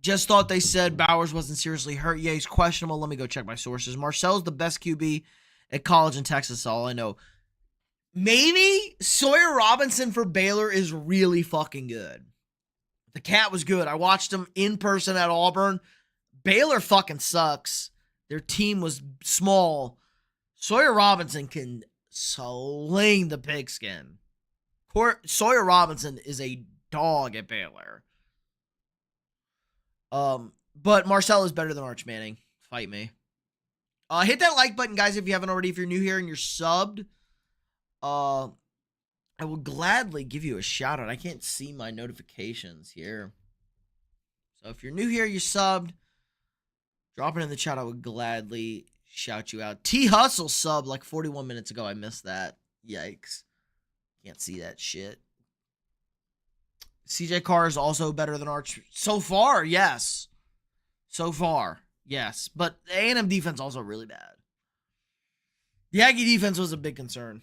Just thought they said Bowers wasn't seriously hurt. Yeah, he's questionable. Let me go check my sources. Marcel's the best QB at college in Texas, all I know. Maybe Sawyer Robinson for Baylor is really fucking good. The cat was good. I watched him in person at Auburn. Baylor fucking sucks. Their team was small. Sawyer Robinson can sling the pigskin. Sawyer Robinson is a dog at Baylor. But Marcel is better than Arch Manning. Fight me. Hit that like button, guys, if you haven't already. If you're new here and you're subbed, I will gladly give you a shout out. I can't see my notifications here. So if you're new here, you're subbed, drop it in the chat. I would gladly shout you out. T Hustle sub like 41 minutes ago. I missed that. Yikes. Can't see that shit. CJ Carr is also better than Arch. So far, yes. But the A&M defense also really bad. The Aggie defense was a big concern.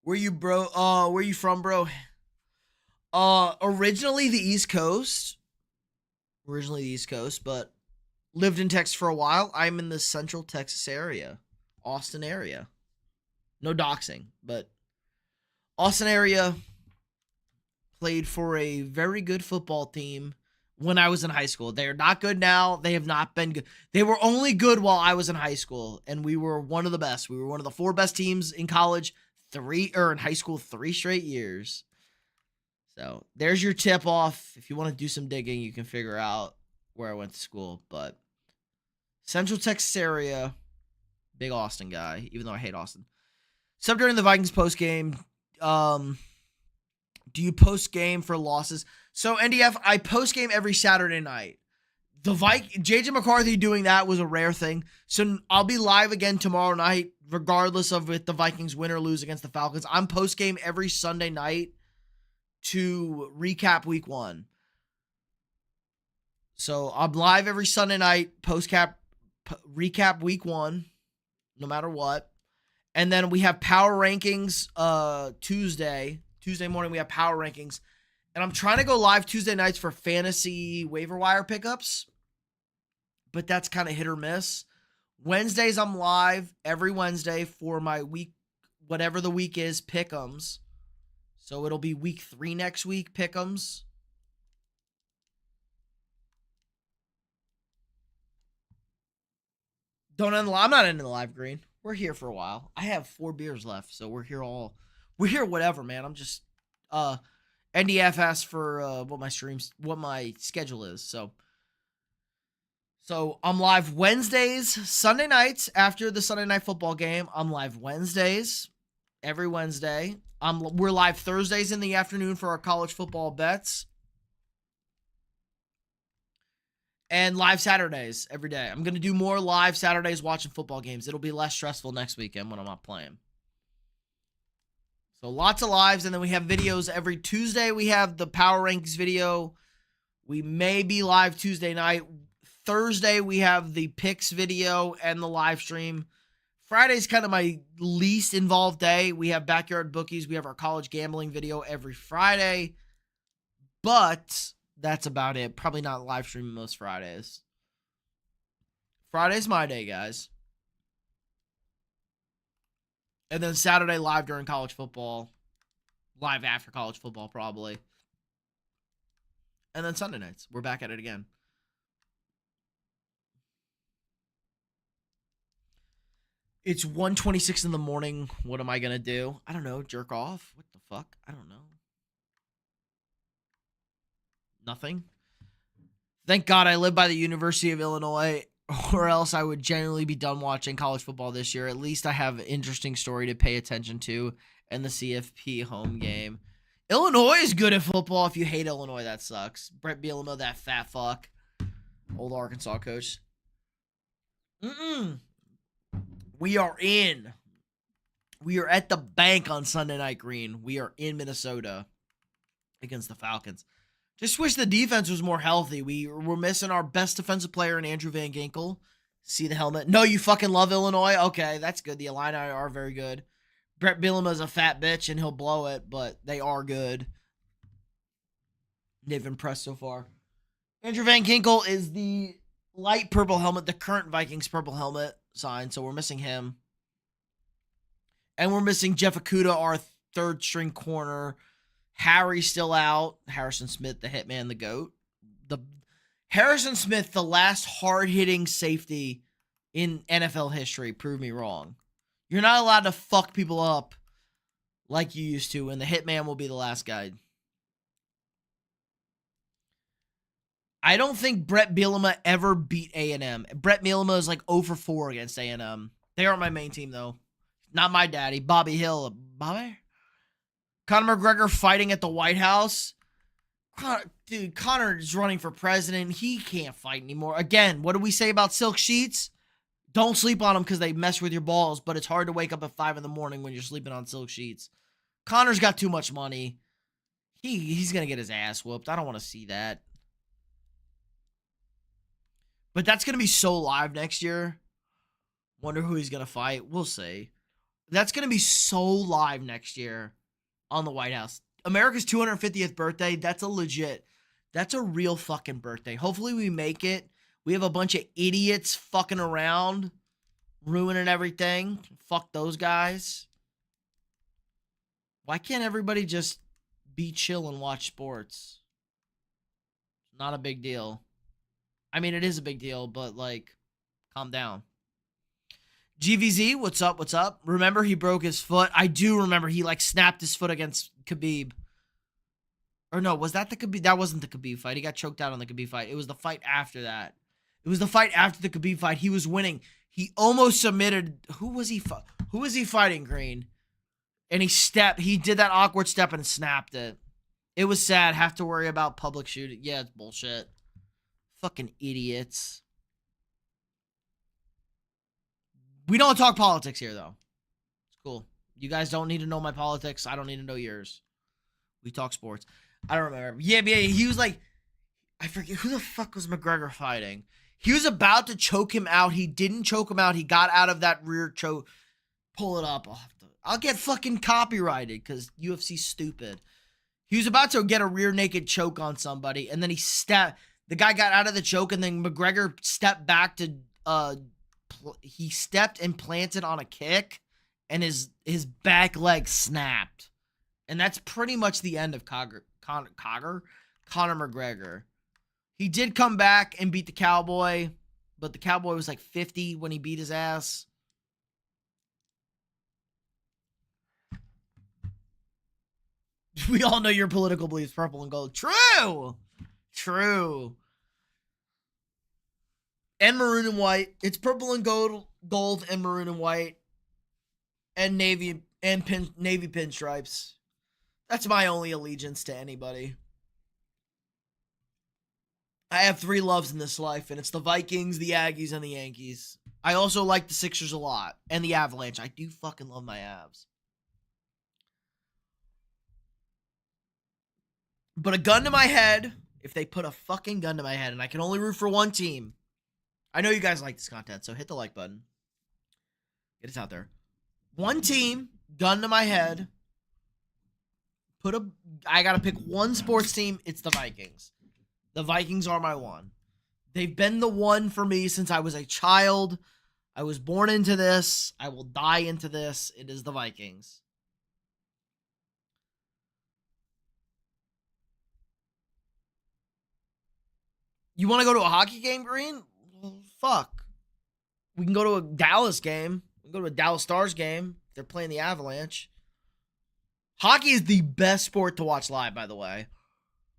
Where you from, bro? Originally the East Coast. Originally the East Coast, but lived in Texas for a while. I'm in the Central Texas area, Austin area. No doxing, but Austin area. Played for a very good football team when I was in high school. They are not good now. They have not been good. They were only good while I was in high school, and we were one of the best. We were one of the 4 best teams in college, in high school 3 straight years. So there's your tip off. If you want to do some digging, you can figure out where I went to school. But Central Texas area, big Austin guy, even though I hate Austin. Except during the Vikings post game. Do you post game for losses? So NDF, I post game every Saturday night. JJ McCarthy doing that was a rare thing. So I'll be live again tomorrow night, regardless of if the Vikings win or lose against the Falcons. I'm post game every Sunday night to recap week 1. So I'm live every Sunday night, recap week 1, no matter what. And then we have power rankings Tuesday. Tuesday morning, we have power rankings. And I'm trying to go live Tuesday nights for fantasy waiver wire pickups. But that's kind of hit or miss. Wednesdays, I'm live every Wednesday for my week, whatever the week is, pick'ems. So it'll be week 3 next week, pick'ems. I'm not in the live green. We're here for a while. I have 4 beers left, so we're here whatever, man. I'm just NDF asked for what my schedule is. So I'm live Wednesdays, Sunday nights after the Sunday night football game. I'm live Wednesdays, every Wednesday. We're live Thursdays in the afternoon for our college football bets. And live Saturdays every day. I'm going to do more live Saturdays watching football games. It'll be less stressful next weekend when I'm not playing. So lots of lives, and then we have videos every Tuesday. We have the Power Rankings video. We may be live Tuesday night. Thursday, we have the picks video and the live stream. Friday's kind of my least involved day. We have Backyard Bookies. We have our college gambling video every Friday. But that's about it. Probably not live streaming most Fridays. Friday's my day, guys. And then Saturday live during college football. Live after college football, probably. And then Sunday nights. We're back at it again. It's 1:26 in the morning. What am I going to do? I don't know. Jerk off? What the fuck? I don't know. Nothing. Thank God I live by the University of Illinois, or else I would genuinely be done watching college football this year. At least I have an interesting story to pay attention to in the CFP home game. Illinois is good at football. If you hate Illinois, that sucks. Brett Bielema, that fat fuck. Old Arkansas coach. We are in. We are at the bank on Sunday Night Green. We are in Minnesota against the Falcons. Just wish the defense was more healthy. We're missing our best defensive player in Andrew Van Ginkel. See the helmet? No, you fucking love Illinois? Okay, that's good. The Illini are very good. Brett Bielema is a fat bitch and he'll blow it, but they are good. They've impressed so far. Andrew Van Ginkel is the light purple helmet, the current Vikings purple helmet sign, so we're missing him. And we're missing Jeff Okudah, our third string corner. Harry's still out. Harrison Smith, the hitman, the GOAT. Harrison Smith, the last hard-hitting safety in NFL history. Prove me wrong. You're not allowed to fuck people up like you used to, and the hitman will be the last guy. I don't think Brett Bielema ever beat A&M. Brett Bielema is like 0 for 4 against A&M. They aren't my main team, though. Not my daddy. Bobby Hill. Bobby? Conor McGregor fighting at the White House. Dude, Conor is running for president. He can't fight anymore. Again, what do we say about silk sheets? Don't sleep on them because they mess with your balls, but it's hard to wake up at 5 in the morning when you're sleeping on silk sheets. Conor's got too much money. He's going to get his ass whooped. I don't want to see that. But that's going to be so live next year. Wonder who he's going to fight. We'll see. That's going to be so live next year on the White House. America's 250th birthday. That's a real fucking birthday. Hopefully we make it. We have a bunch of idiots fucking around, ruining everything. Fuck those guys. Why can't everybody just be chill and watch sports? Not a big deal. I mean, it is a big deal, but like, calm down. GVZ, what's up? What's up? Remember he broke his foot? I do remember he like snapped his foot against Khabib. Or no, was that the Khabib? That wasn't the Khabib fight. He got choked out on the Khabib fight. It was the fight after that. It was the fight after the Khabib fight. He was winning. He almost submitted. Who was he fighting, Green? And he did that awkward step and snapped it. It was sad. Have to worry about public shooting. Yeah, it's bullshit. Fucking idiots. We don't talk politics here, though. It's cool. You guys don't need to know my politics. I don't need to know yours. We talk sports. I don't remember. Yeah, he was like, I forget, who the fuck was McGregor fighting? He was about to choke him out. He didn't choke him out. He got out of that rear choke. Pull it up. I'll get fucking copyrighted because UFC's stupid. He was about to get a rear naked choke on somebody, and then the guy got out of the choke, and then McGregor stepped back to, he stepped and planted on a kick, and his back leg snapped. And that's pretty much the end of Conor McGregor. He did come back and beat the Cowboy, but the Cowboy was like 50 when he beat his ass. We all know your political beliefs, purple and gold. True! True. And maroon and white. It's purple and gold and maroon and white. And navy pinstripes. That's my only allegiance to anybody. I have 3 loves in this life, and it's the Vikings, the Aggies, and the Yankees. I also like the Sixers a lot, and the Avalanche. I do fucking love my Avs. But a gun to my head, if they put a fucking gun to my head, and I can only root for one team. I know you guys like this content, so hit the like button. Get it out there. One team, gun to my head. I gotta pick one sports team. It's the Vikings. The Vikings are my one. They've been the one for me since I was a child. I was born into this. I will die into this. It is the Vikings. You want to go to a hockey game, Green? Well, fuck. We can go to a Dallas game. We can go to a Dallas Stars game. They're playing the Avalanche. Hockey is the best sport to watch live, by the way.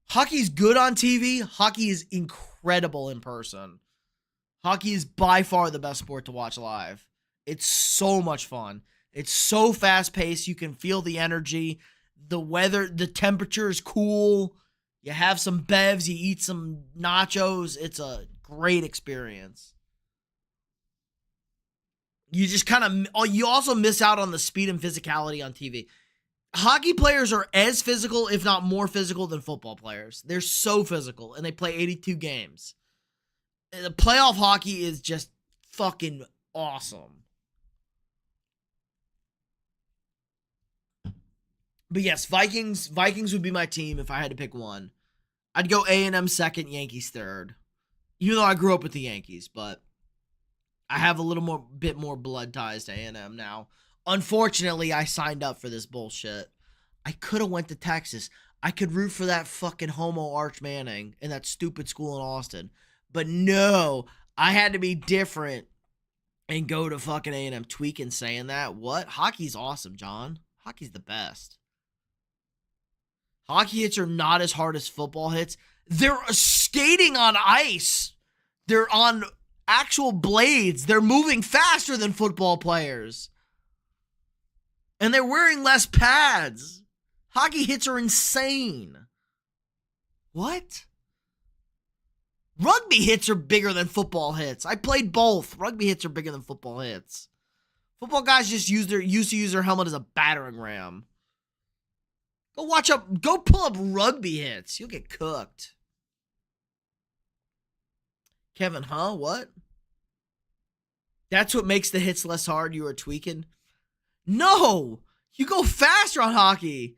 Hockey's good on TV. Hockey is incredible in person. Hockey is by far the best sport to watch live. It's so much fun. It's so fast-paced. You can feel the energy. The weather, the temperature is cool. You have some bevs. You eat some nachos. It's a great experience. You just kind of, you also miss out on the speed and physicality on TV. Hockey players are as physical, if not more physical, than football players. They're so physical, and they play 82 games. The playoff hockey is just fucking awesome. But yes, Vikings would be my team if I had to pick one. I'd go A&M second, Yankees third. Even though I grew up with the Yankees, but I have a bit more blood ties to A&M now. Unfortunately, I signed up for this bullshit. I could have went to Texas. I could root for that fucking homo Arch Manning in that stupid school in Austin. But no, I had to be different and go to fucking A&M. Tweaking saying that. What? Hockey's awesome, John. Hockey's the best. Hockey hits are not as hard as football hits. They're skating on ice. They're on actual blades. They're moving faster than football players. And they're wearing less pads. Hockey hits are insane. What? Rugby hits are bigger than football hits. I played both. Rugby hits are bigger than football hits. Football guys just used to use their helmet as a battering ram. Go pull up rugby hits. You'll get cooked. Kevin, huh? What? That's what makes the hits less hard. You are tweaking. No! You go faster on hockey.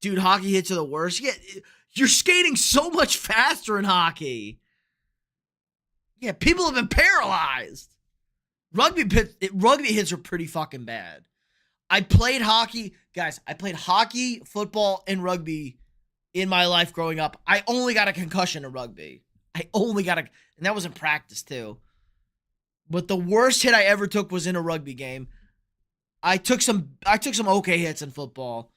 Dude, hockey hits are the worst. Yeah, you're skating so much faster in hockey. Yeah, people have been paralyzed. Rugby hits are pretty fucking bad. I played hockey. Guys, I played hockey, football, and rugby in my life growing up. I only got a concussion in rugby. And that was in practice too. But the worst hit I ever took was in a rugby game. I took some okay hits in football.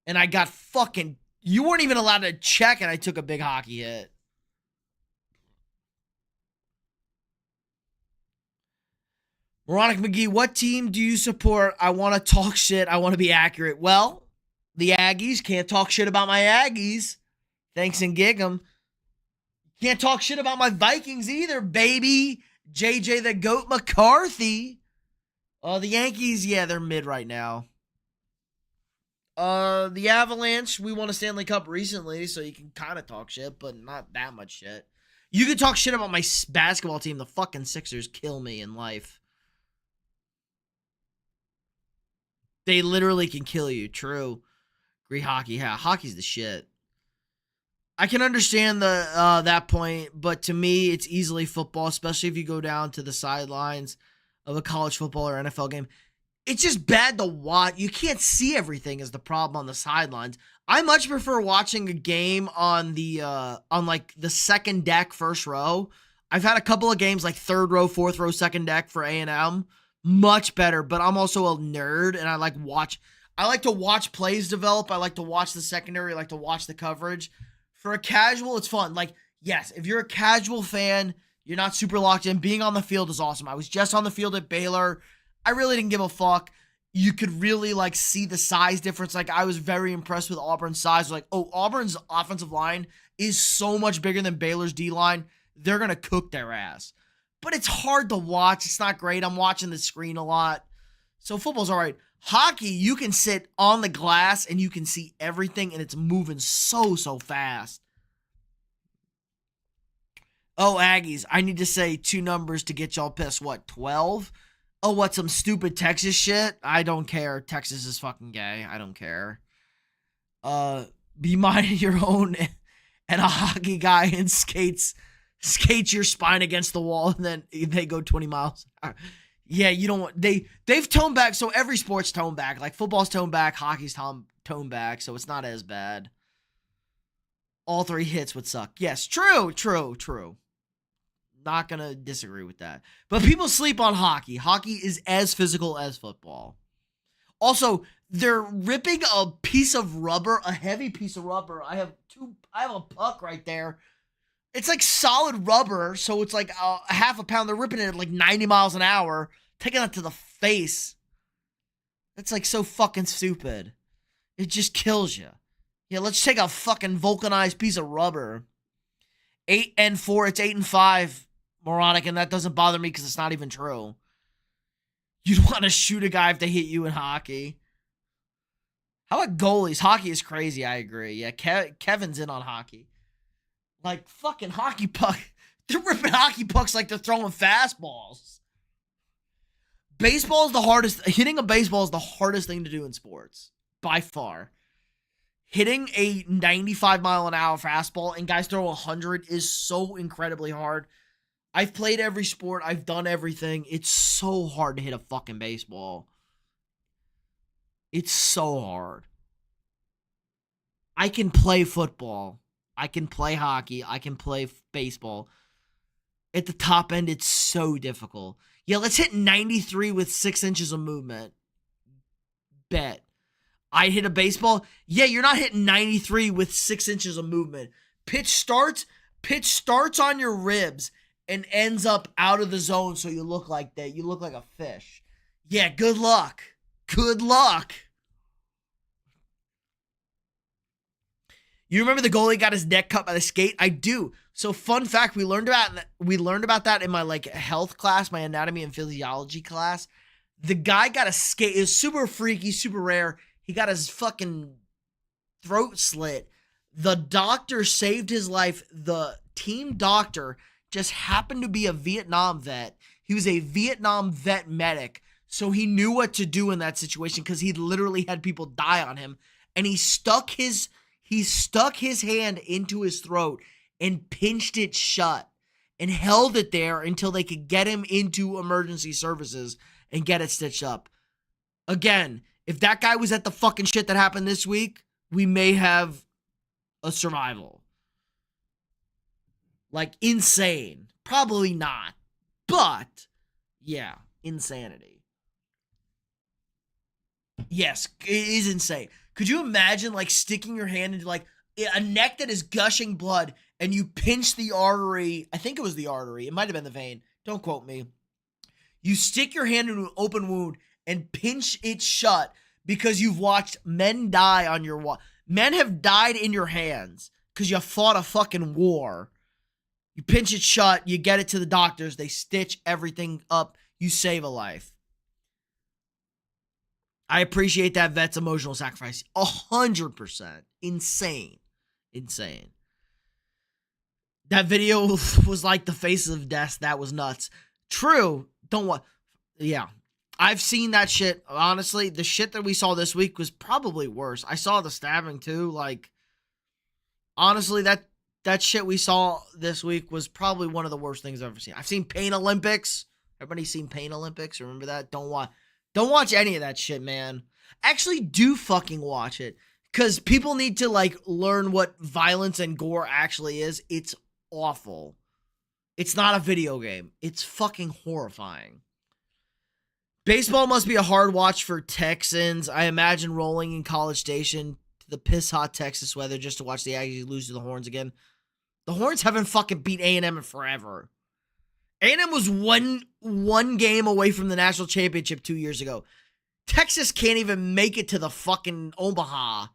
And I got fucking... You weren't even allowed to check, and I took a big hockey hit. Veronica McGee, what team do you support? I want to talk shit. I want to be accurate. Well, the Aggies. Can't talk shit about my Aggies. Thanks and gig 'em. Can't talk shit about my Vikings either, baby. JJ the Goat McCarthy. The Yankees, yeah, they're mid right now. The Avalanche, we won a Stanley Cup recently, so you can kind of talk shit, but not that much shit. You can talk shit about my basketball team. The fucking Sixers kill me in life. They literally can kill you. True. Agree hockey. Yeah, hockey's the shit. I can understand that point, but to me, it's easily football, especially if you go down to the sidelines of a college football or NFL game. It's just bad to watch. You can't see everything is the problem on the sidelines. I much prefer watching a game on the second deck, first row. I've had a couple of games like third row, fourth row, second deck for A&M. Much better, but I'm also a nerd and I like to watch plays develop. I like to watch the secondary. I like to watch the coverage. For a casual, it's fun. Like, yes, if you're a casual fan, you're not super locked in. Being on the field is awesome. I was just on the field at Baylor. I really didn't give a fuck. You could really like see the size difference. Like, I was very impressed with Auburn's size. Like, oh, Auburn's offensive line is so much bigger than Baylor's D-line. They're going to cook their ass. But it's hard to watch. It's not great. I'm watching the screen a lot. So football's all right. Hockey, you can sit on the glass and you can see everything and it's moving so fast. Oh, Aggies, I need to say 2 numbers to get y'all pissed. What, 12? Oh, what, some stupid Texas shit? I don't care. Texas is fucking gay. I don't care. Be minding your own and a hockey guy and skates your spine against the wall and then they go 20 miles an hour. Yeah, you don't want... They've toned back, so every sport's toned back. Like, football's toned back, hockey's toned back, so it's not as bad. All 3 hits would suck. Yes, true. Not gonna disagree with that. But people sleep on hockey. Hockey is as physical as football. Also, they're ripping a piece of rubber, a heavy piece of rubber. I have a puck right there. It's like solid rubber, so it's like a half a pound. They're ripping it at like 90 miles an hour, taking that to the face. That's like so fucking stupid. It just kills you. Yeah, let's take a fucking vulcanized piece of rubber. 8-4, it's 8-5, moronic, and that doesn't bother me because it's not even true. You'd want to shoot a guy if they hit you in hockey. How about goalies? Hockey is crazy, I agree. Yeah, Kevin's in on hockey. Like, fucking hockey puck. They're ripping hockey pucks like they're throwing fastballs. Baseball is the hardest. Hitting a baseball is the hardest thing to do in sports. By far. Hitting a 95-mile-an-hour fastball and guys throw 100 is so incredibly hard. I've played every sport. I've done everything. It's so hard to hit a fucking baseball. It's so hard. I can play football. I can play hockey. I can play baseball. At the top end, it's so difficult. Yeah, let's hit 93 with 6 inches of movement. Bet. I hit a baseball. Yeah, you're not hitting 93 with 6 inches of movement. Pitch starts on your ribs and ends up out of the zone, so you look like that. You look like a fish. Yeah, good luck. Good luck. You remember the goalie got his neck cut by the skate? I do. So fun fact, we learned about that in my like health class, my anatomy and physiology class. The guy got a skate. It was super freaky, super rare. He got his fucking throat slit. The doctor saved his life. The team doctor just happened to be a Vietnam vet. He was a Vietnam vet medic. So he knew what to do in that situation because he literally had people die on him. and he stuck his hand into his throat and pinched it shut and held it there until they could get him into emergency services and get it stitched up. Again, if that guy was at the fucking shit that happened this week, we may have a survival. Like, insane. Probably not. But, yeah, insanity. Yes, it is insane. Could you imagine, like, sticking your hand into, like, a neck that is gushing blood, and you pinch the artery? I think it was the artery. It might have been the vein. Don't quote me. You stick your hand into an open wound and pinch it shut because you've watched men die on your wall. Men have died in your hands because you fought a fucking war. You pinch it shut, you get it to the doctors, they stitch everything up, you save a life. I appreciate that vet's emotional sacrifice. 100%. Insane. Insane. That video was like the faces of death. That was nuts. True. Don't want. Yeah. I've seen that shit. Honestly, the shit that we saw this week was probably worse. I saw the stabbing too. Like, honestly, that shit we saw this week was probably one of the worst things I've ever seen. I've seen Pain Olympics. Everybody's seen Pain Olympics. Remember that? Don't watch any of that shit, man. Actually, do fucking watch it. Because people need to, like, learn what violence and gore actually is. It's awful. It's not a video game. It's fucking horrifying. Baseball must be a hard watch for Texans. I imagine rolling in College Station to the piss-hot Texas weather just to watch the Aggies lose to the Horns again. The Horns haven't fucking beat A&M in forever. A&M was one game away from the national championship 2 years ago. Texas can't even make it to the fucking Omaha.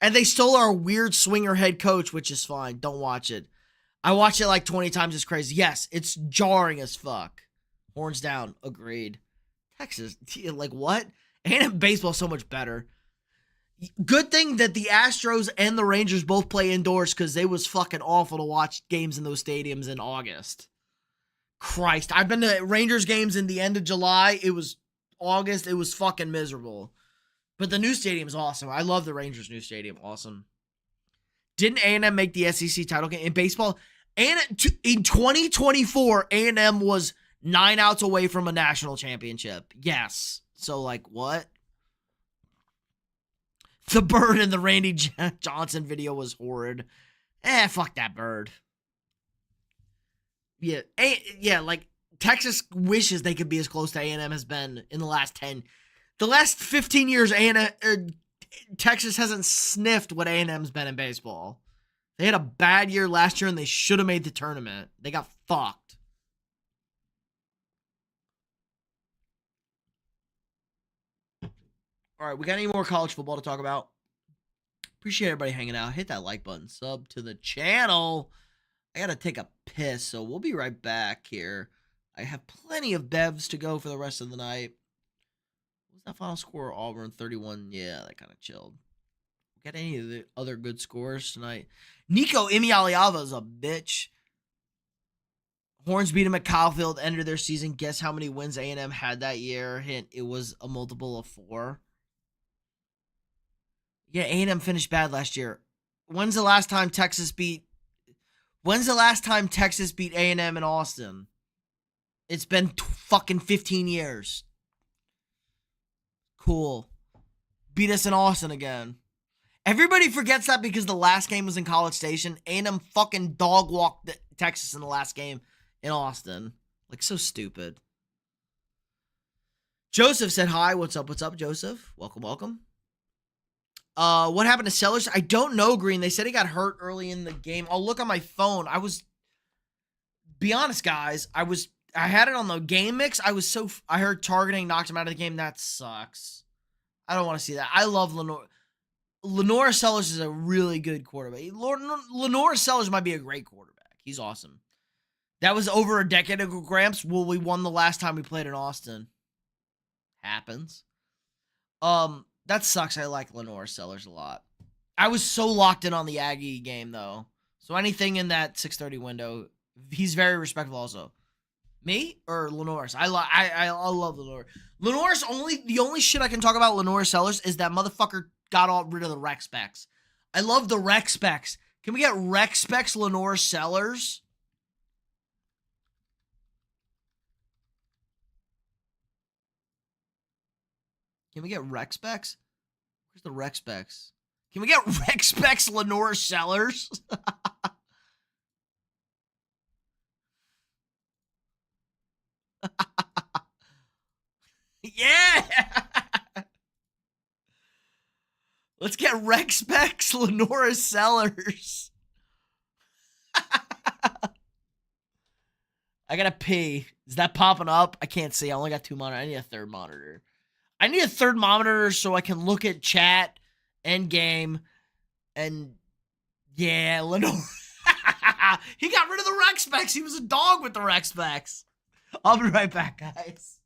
And they stole our weird swinger head coach, which is fine. Don't watch it. I watched it like 20 times. It's crazy. Yes, it's jarring as fuck. Horns down. Agreed. Texas, like what? A&M baseball so much better. Good thing that the Astros and the Rangers both play indoors because they was fucking awful to watch games in those stadiums in August. Christ. I've been to Rangers games in the end of July. It was August. It was fucking miserable. But the new stadium's awesome. I love the Rangers' new stadium. Awesome. Didn't A&M make the SEC title game in baseball? And in 2024, A&M was 9 outs away from a national championship. Yes. So, like, what? The bird in the Randy Johnson video was horrid. Fuck that bird. Yeah, like, Texas wishes they could be as close to A&M has been in the last 10. The last 15 years, Texas hasn't sniffed what A&M's been in baseball. They had a bad year last year, and they should have made the tournament. They got fucked. All right, we got any more college football to talk about? Appreciate everybody hanging out. Hit that like button. Sub to the channel. I got to take a piss, so we'll be right back here. I have plenty of bevs to go for the rest of the night. What was that final score? Auburn 31. Yeah, that kind of chilled. Got any of the other good scores tonight? Nico Imialiava is a bitch. Horns beat him at Kyle Field, ended their season. Guess how many wins A&M had that year? Hint, it was a multiple of 4. Yeah, A&M finished bad last year. When's the last time Texas beat A&M in Austin? It's been fucking 15 years. Cool. Beat us in Austin again. Everybody forgets that because the last game was in College Station. A&M fucking dog walked Texas in the last game in Austin. Like, so stupid. Joseph said hi. What's up, Joseph? Welcome, welcome. What happened to Sellers? I don't know, Green. They said he got hurt early in the game. I'll look on my phone. Be honest, guys. I had it on the game mix. I heard targeting knocked him out of the game. That sucks. I don't want to see that. I love Lenore. Lenore Sellers is a really good quarterback. Lenore Sellers might be a great quarterback. He's awesome. That was over a decade ago, Gramps. Well, we won the last time we played in Austin. Happens. That sucks. I like Lenore Sellers a lot. I was so locked in on the Aggie game, though. So anything in that 6:30 window, he's very respectful also. Me or Lenore's? I love Lenore. The only shit I can talk about Lenore Sellers is that motherfucker got rid of the rec specs. I love the rec specs. Can we get rec specs Lenore Sellers? Can we get rec specs? Where's the rec specs? Can we get rec specs Lenore Sellers? Yeah! Let's get rec specs Lenore Sellers. I gotta pee. Is that popping up? I can't see. I only got 2 monitors. I need a third monitor. I need a third monitor so I can look at chat and game. And yeah, Lenore. He got rid of the rec specs. He was a dog with the rec specs. I'll be right back, guys.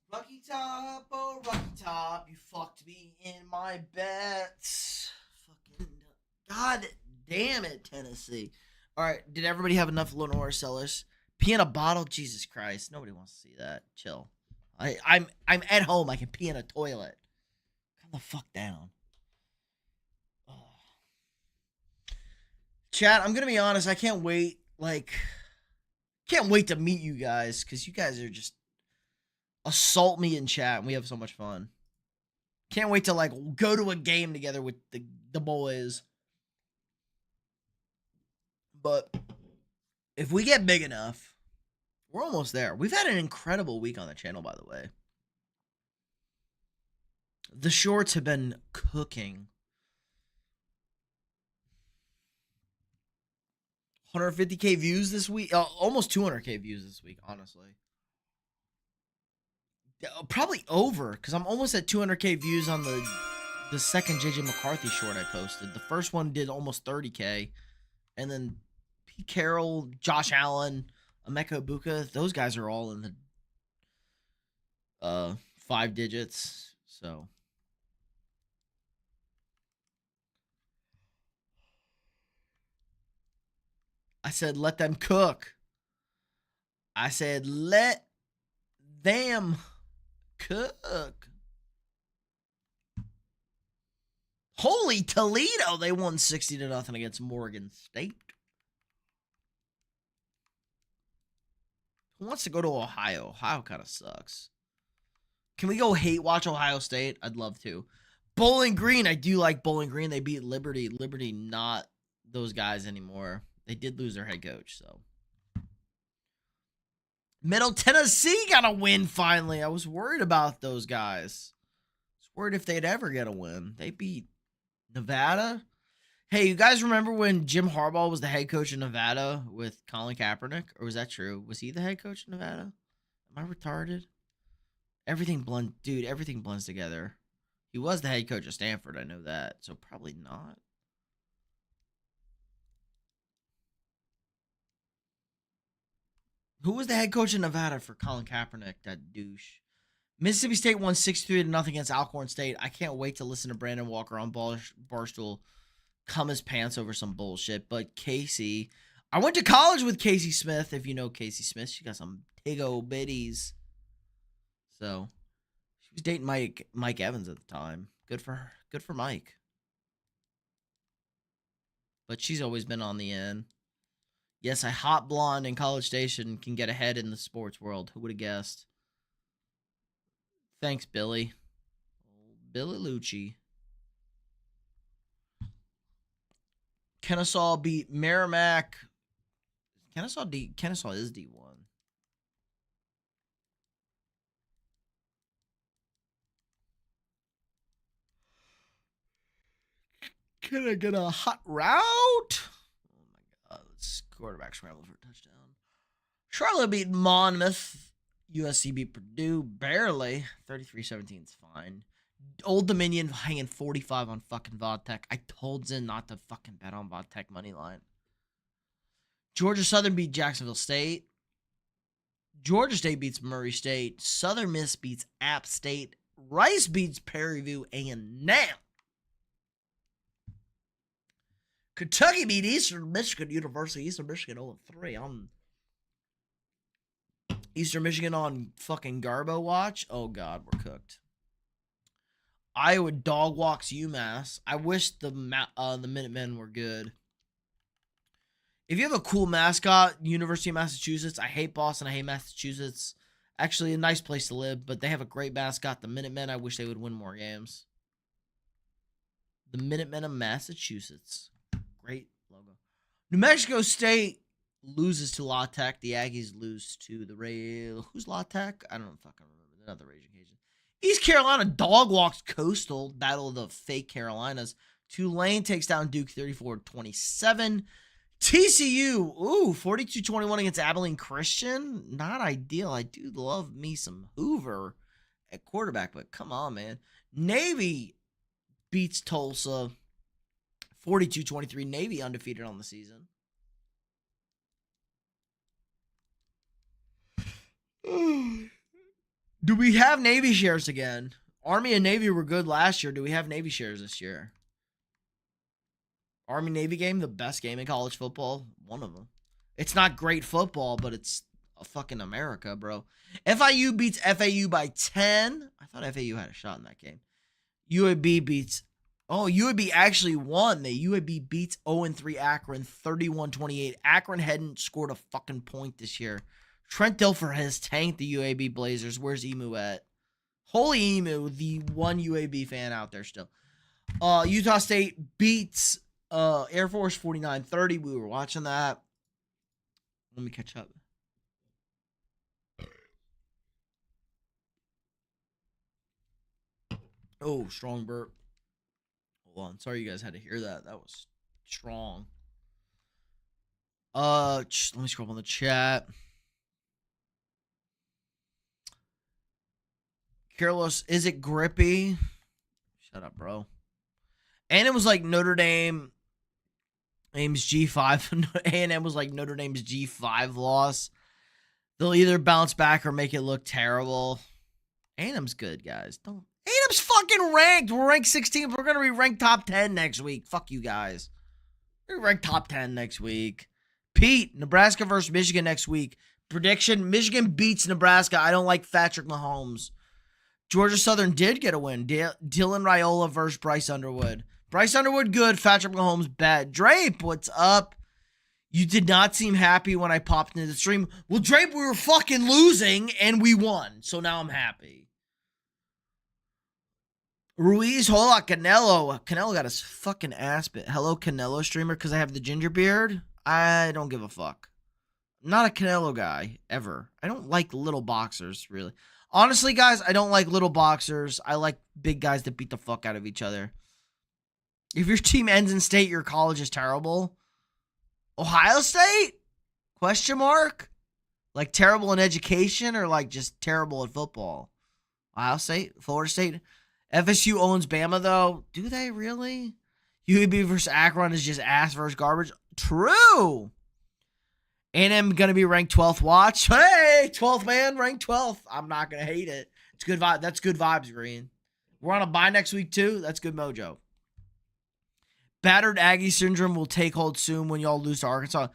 Rocky Top, oh Rocky Top, you fucked me in my bets. Fucking god damn it, Tennessee. All right, did everybody have enough Lenore Sellers? Pee in a bottle? Jesus Christ, nobody wants to see that. Chill. I'm at home. I can pee in a toilet. Calm the fuck down. Ugh. Chat, I'm gonna be honest. I can't wait. Can't wait to meet you guys because you guys are just assault me in chat and we have so much fun. Can't wait to go to a game together with the boys. But if we get big enough, we're almost there. We've had an incredible week on the channel, by the way. The shorts have been cooking. 150K views this week. Almost 200K views this week, honestly. Probably over, because I'm almost at 200K views on the second JJ McCarthy short I posted. The first one did almost 30K. And then Pete Carroll, Josh Allen, Emeka Ibuka, those guys are all in the 5 digits. So I said let them cook. I said let them cook. Holy Toledo, they won 60-0 against Morgan State. Who wants to go to Ohio? Ohio kind of sucks. Can we go hate watch Ohio State? I'd love to. Bowling Green, I do like Bowling Green. They beat Liberty. Liberty not those guys anymore. They did lose their head coach, so. Middle Tennessee got a win finally. I was worried about those guys. I was worried if they'd ever get a win. They beat Nevada. Hey, you guys remember when Jim Harbaugh was the head coach of Nevada with Colin Kaepernick? Or was that true? Was he the head coach of Nevada? Am I retarded? Everything blends together. He was the head coach of Stanford, I know that. So probably not. Who was the head coach of Nevada for Colin Kaepernick, that douche? Mississippi State won 63-0 against Alcorn State. I can't wait to listen to Brandon Walker on Barstool come his pants over some bullshit. But Casey, I went to college with Casey Smith. If you know Casey Smith, she got some big old bitties. So she was dating Mike Evans at the time. Good for her. Good for Mike. But she's always been on the end. Yes, a hot blonde in College Station can get ahead in the sports world. Who would have guessed? Thanks, Billy. Billy Lucci. Kennesaw beat Merrimack. Kennesaw is D1. Can I get a hot route? Oh my god. This quarterback scrambled for a touchdown. Charlotte beat Monmouth. USC beat Purdue barely. 33-17 is fine. Old Dominion hanging 45 on fucking Vodtech. I told Zen not to fucking bet on Vodtech money line. Georgia Southern beat Jacksonville State. Georgia State beats Murray State. Southern Miss beats App State. Rice beats Prairie View A&M. Kentucky beat Eastern Michigan University. Eastern Michigan 0-3. I'm Eastern Michigan on fucking Garbo watch. Oh god, we're cooked. Iowa dog walks UMass. I wish the Minutemen were good. If you have a cool mascot, University of Massachusetts. I hate Boston. I hate Massachusetts. Actually, a nice place to live, but they have a great mascot. The Minutemen. I wish they would win more games. The Minutemen of Massachusetts. Great logo. New Mexico State loses to La Tech. The Aggies lose to the Rail. Who's La Tech? I don't fucking remember. They're not the Raging Cajun. East Carolina dog walks Coastal. Battle of the fake Carolinas. Tulane takes down Duke 34-27. TCU, 42-21 against Abilene Christian. Not ideal. I do love me some Hoover at quarterback, but come on, man. Navy beats Tulsa 42-23. Navy undefeated on the season. Do we have Navy shares again? Army and Navy were good last year. Do we have Navy shares this year? Army-Navy game, the best game in college football. One of them. It's not great football, but it's a fucking America, bro. FIU beats FAU by 10. I thought FAU had a shot in that game. UAB beats... Oh, UAB actually won. The UAB beats 0-3 Akron 31-28. Akron hadn't scored a fucking point this year. Trent Dilfer has tanked the UAB Blazers. Where's Emu at? Holy Emu, the one UAB fan out there still. Utah State beats... Air Force 49-30. We were watching that. Let me catch up. Oh, strong burp. Hold on. Sorry you guys had to hear that. That was strong. Let me scroll up on the chat. Carlos, is it grippy? Shut up, bro. And it was like Notre Dame's G5. A&M was like Notre Dame's G5 loss. They'll either bounce back or make it look terrible. A&M's good, guys. A&M's fucking ranked. We're ranked 16th. We're going to be ranked top 10 next week. Fuck you guys. We're ranked top 10 next week. Pete, Nebraska versus Michigan next week. Prediction, Michigan beats Nebraska. I don't like Patrick Mahomes. Georgia Southern did get a win. Dylan Raiola versus Bryce Underwood. Bryce Underwood, good. Patrick Mahomes, bad. Drape, what's up? You did not seem happy when I popped into the stream. Well, Drape, we were fucking losing, and we won. So now I'm happy. Ruiz, hola, Canelo. Canelo got his fucking ass bit. Hello, Canelo streamer, because I have the ginger beard. I don't give a fuck. I'm not a Canelo guy, ever. I don't like little boxers, really. Honestly, guys, I don't like little boxers. I like big guys that beat the fuck out of each other. If your team ends in state, your college is terrible. Ohio State? Question mark? Like terrible in education or like just terrible at football? Ohio State? Florida State? FSU owns Bama, though. Do they really? UAB versus Akron is just ass versus garbage. True. A&M going to be ranked 12th. Watch. Hey, 12th man, ranked 12th. I'm not going to hate it. It's good vibe. That's good vibes, Green. We're on a bye next week, too. That's good mojo. Battered Aggie syndrome will take hold soon when y'all lose to Arkansas.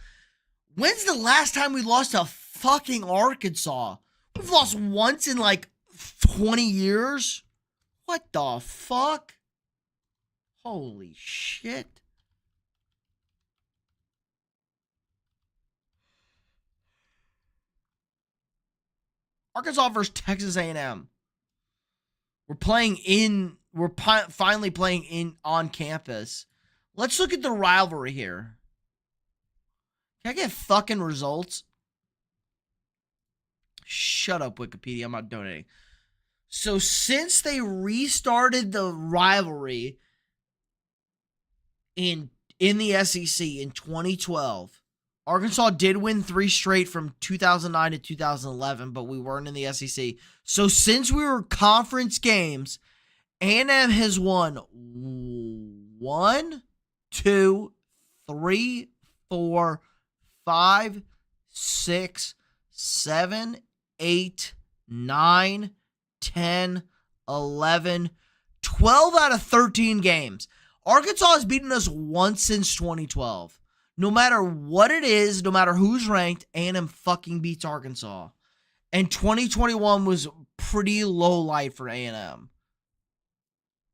When's the last time we lost to fucking Arkansas? We've lost once in like 20 years. What the fuck? Holy shit. Arkansas versus Texas A&M. We're finally playing in on campus. Let's look at the rivalry here. Can I get fucking results? Shut up, Wikipedia. I'm not donating. So since they restarted the rivalry in the SEC in 2012, Arkansas did win 3 straight from 2009 to 2011, but we weren't in the SEC. So since we were conference games, A&M has won 1, 2, 3, 4, 5, 6, 7, 8, 9, 10, 11, 12 out of 13 games. Arkansas has beaten us once since 2012. No matter what it is, no matter who's ranked, A&M fucking beats Arkansas. And 2021 was pretty low light for A&M.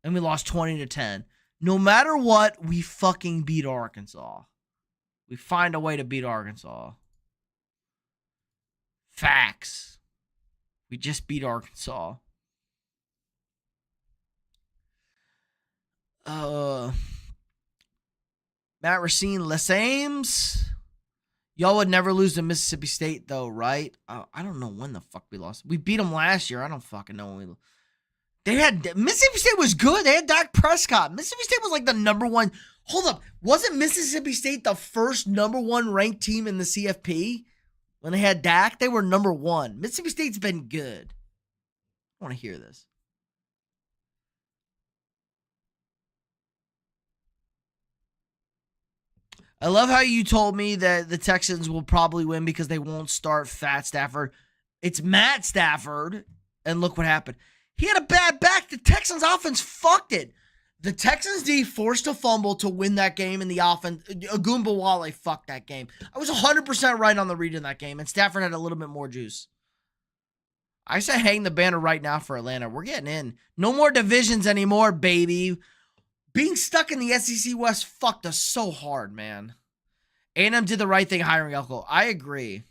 And we lost 20-10. No matter what, we fucking beat Arkansas. We find a way to beat Arkansas. Facts. We just beat Arkansas. Matt Racine, Les Ames. Y'all would never lose to Mississippi State, though, right? I don't know when the fuck we lost. We beat them last year. I don't fucking know when we lost. Mississippi State was good. They had Dak Prescott. Mississippi State was like the number one. Hold up. Wasn't Mississippi State the first number one ranked team in the CFP? When they had Dak, they were number one. Mississippi State's been good. I want to hear this. I love how you told me that the Texans will probably win because they won't start Fat Stafford. It's Matt Stafford, and look what happened. He had a bad back. The Texans offense fucked it. The Texans D forced a fumble to win that game, and the offense, Agumbawale fucked that game. I was 100% right on the read in that game, and Stafford had a little bit more juice. I say hang the banner right now for Atlanta. We're getting in. No more divisions anymore, baby. Being stuck in the SEC West fucked us so hard, man. A&M did the right thing hiring Elko. I agree.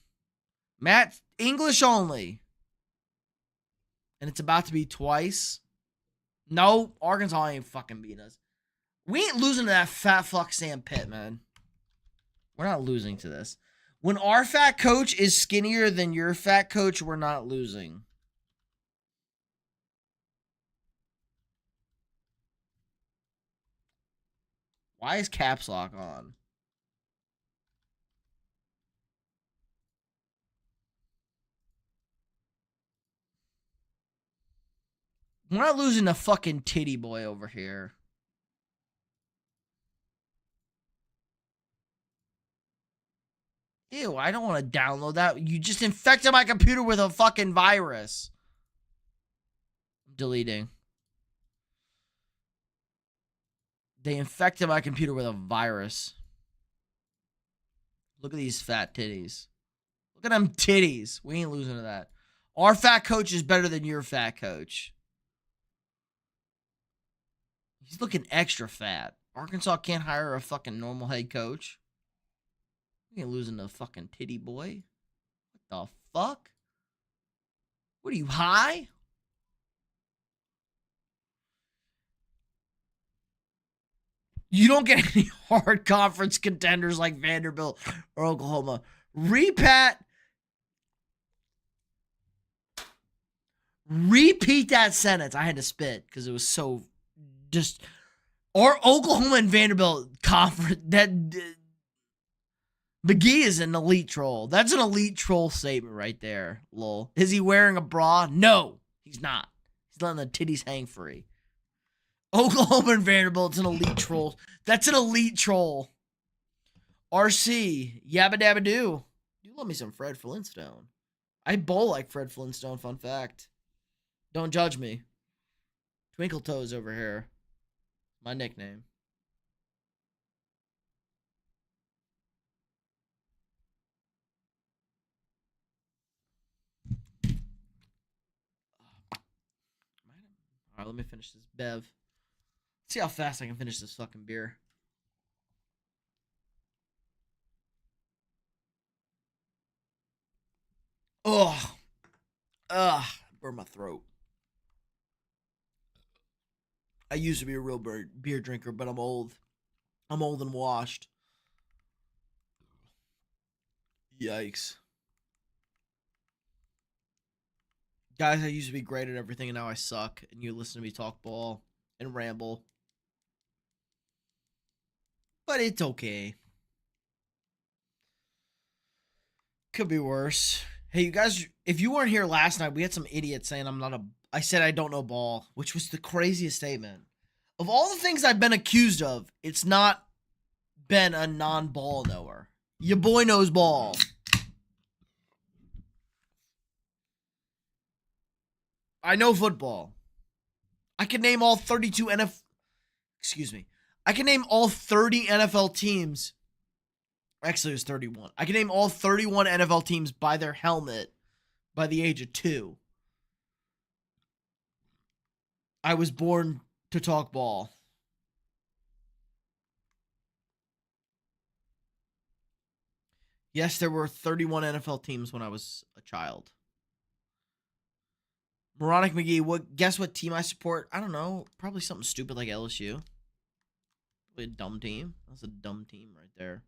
Matt, English only. And it's about to be twice. No, Arkansas ain't fucking beating us. We ain't losing to that fat fuck Sam Pitt, man. We're not losing to this. When our fat coach is skinnier than your fat coach, we're not losing. Why is caps lock on? We're not losing to fucking titty boy over here. Ew, I don't want to download that. You just infected my computer with a fucking virus. I'm deleting. They infected my computer with a virus. Look at these fat titties. Look at them titties. We ain't losing to that. Our fat coach is better than your fat coach. He's looking extra fat. Arkansas can't hire a fucking normal head coach. We ain't losing to a fucking titty boy. What the fuck? What are you, high? You don't get any hard conference contenders like Vanderbilt or Oklahoma. Repeat that sentence. I had to spit because it was so just. Or Oklahoma and Vanderbilt conference. That McGee is an elite troll. That's an elite troll statement right there. Lol. Is he wearing a bra? No, he's not. He's letting the titties hang free. Oklahoma and Vanderbilt, it's an elite troll. That's an elite troll. RC, yabba dabba doo. You love me some Fred Flintstone. I bowl like Fred Flintstone, fun fact. Don't judge me. Twinkle Toes over here. My nickname. All right, let me finish this bev. Let's see how fast I can finish this fucking beer. Ugh. Ugh. Burn my throat. I used to be a real beer drinker, but I'm old. I'm old and washed. Yikes. Guys, I used to be great at everything, and now I suck. And you listen to me talk ball and ramble. But it's okay. Could be worse. Hey, you guys, if you weren't here last night, we had some idiot saying I said I don't know ball, which was the craziest statement. Of all the things I've been accused of, it's not been a non-ball knower. Your boy knows ball. I know football. I can name all 32 NFL. Excuse me. I can name all 30 NFL teams. Actually, it was 31. I can name all 31 NFL teams by their helmet by the age of 2. I was born to talk ball. Yes, there were 31 NFL teams when I was a child. Moronic McGee, guess what team I support? I don't know. Probably something stupid like LSU. Probably a dumb team. That's a dumb team right there.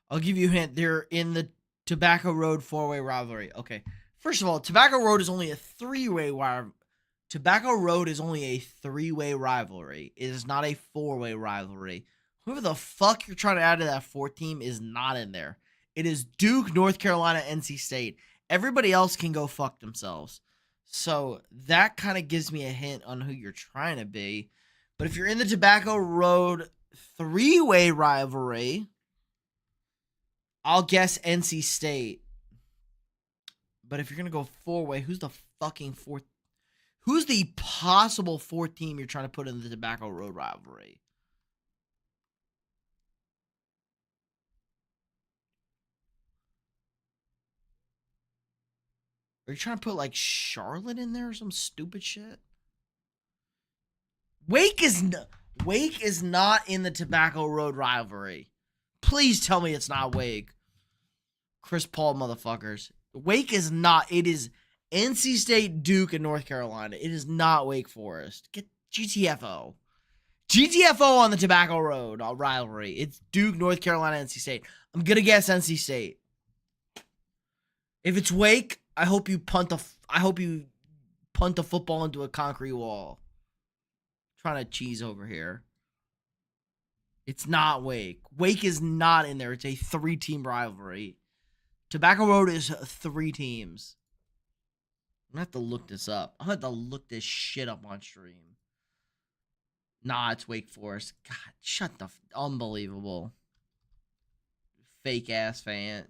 I'll give you a hint. They're in the Tobacco Road 4-way rivalry. Okay. First of all, Tobacco Road is only a 3-way rivalry. Tobacco Road is only a 3-way rivalry. It is not a 4-way rivalry. Whoever the fuck you're trying to add to that 4th team is not in there. It is Duke, North Carolina, NC State. Everybody else can go fuck themselves. So that kind of gives me a hint on who you're trying to be. But if you're in the Tobacco Road 3-way rivalry, I'll guess NC State. But if you're going to go 4-way, who's the fucking 4th? Who's the possible 4th team you're trying to put in the Tobacco Road rivalry? Are you trying to put like Charlotte in there or some stupid shit? Wake is not in the Tobacco Road rivalry. Please tell me it's not Wake. Chris Paul motherfuckers. Wake is not. It is NC State, Duke, and North Carolina. It is not Wake Forest. Get GTFO. GTFO on the Tobacco Road rivalry. It's Duke, North Carolina, NC State. I'm going to guess NC State. If it's Wake, I hope you punt the football into a concrete wall. I'm trying to cheese over here. It's not Wake. Wake is not in there. It's a 3-team rivalry. Tobacco Road is 3 teams. I'm going to have to look this up. I'm going to have to look this shit up on stream. Nah, it's Wake Forest. God, shut the... Unbelievable. Fake-ass fan.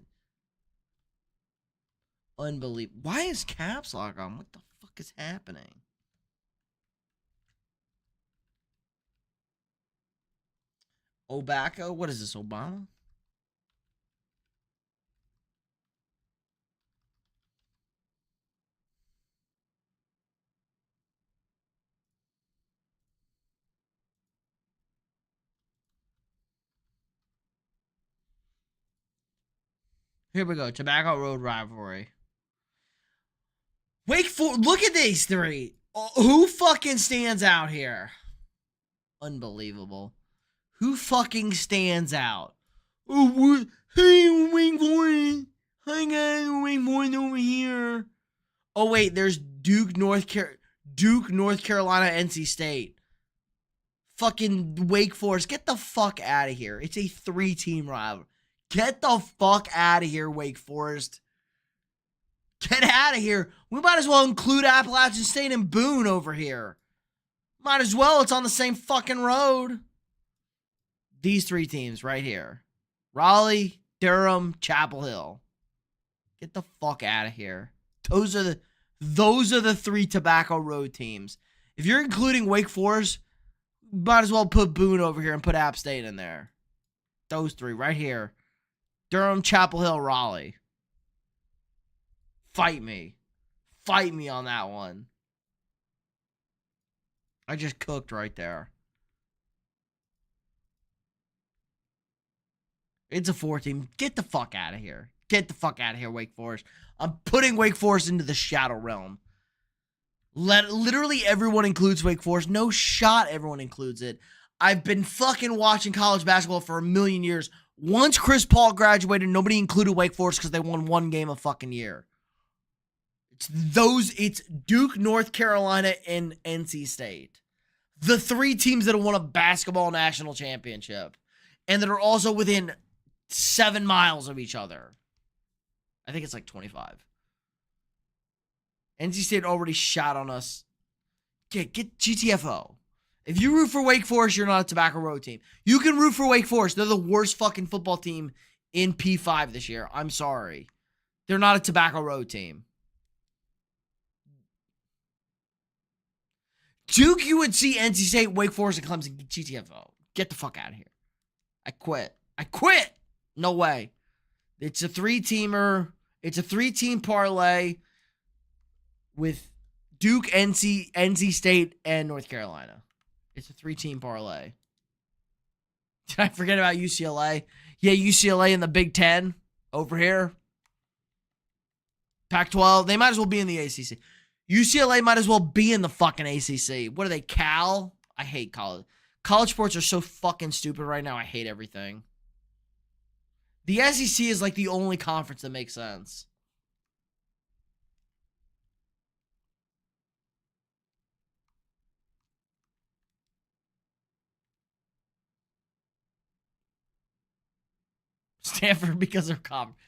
Unbelievable. Why is caps lock on? What the fuck is happening? Obacco? What is this, Obama? Here we go. Tobacco Road rivalry. Wake Forest. Look at these 3. Who fucking stands out here? Unbelievable. Who fucking stands out? Oh, hey, Wake Forest. Hi, guys. Wake Forest over here. Oh, wait. There's Duke, North Carolina, NC State. Fucking Wake Forest. Get the fuck out of here. It's a 3-team rivalry. Get the fuck out of here, Wake Forest. Get out of here. We might as well include Appalachian State and Boone over here. Might as well. It's on the same fucking road. These 3 teams right here. Raleigh, Durham, Chapel Hill. Get the fuck out of here. Those are the 3 tobacco road teams. If you're including Wake Forest, might as well put Boone over here and put App State in there. Those 3 right here. Durham, Chapel Hill, Raleigh. Fight me. Fight me on that one. I just cooked right there. It's a 4 team. Get the fuck out of here. Get the fuck out of here, Wake Forest. I'm putting Wake Forest into the shadow realm. Literally everyone includes Wake Forest. No shot everyone includes it. I've been fucking watching college basketball for a million years. Once Chris Paul graduated, nobody included Wake Forest because they won 1 game a fucking year. It's Duke, North Carolina, and NC State. The 3 teams that have won a basketball national championship. And that are also within 7 miles of each other. I think it's like 25. NC State already shot on us. Get GTFO. If you root for Wake Forest, you're not a Tobacco Road team. You can root for Wake Forest. They're the worst fucking football team in P5 this year. I'm sorry. They're not a Tobacco Road team. Duke, UNC, NC State, Wake Forest, and Clemson. GTFO. Get the fuck out of here. I quit. No way. It's a 3-teamer. It's a 3-team parlay with Duke, NC State, and North Carolina. It's a 3-team parlay. Did I forget about UCLA? Yeah, UCLA in the Big Ten over here. Pac-12. They might as well be in the ACC. UCLA might as well be in the fucking ACC. What are they, Cal? I hate college. College sports are so fucking stupid right now. I hate everything. The SEC is like the only conference that makes sense. Stanford because they're conference.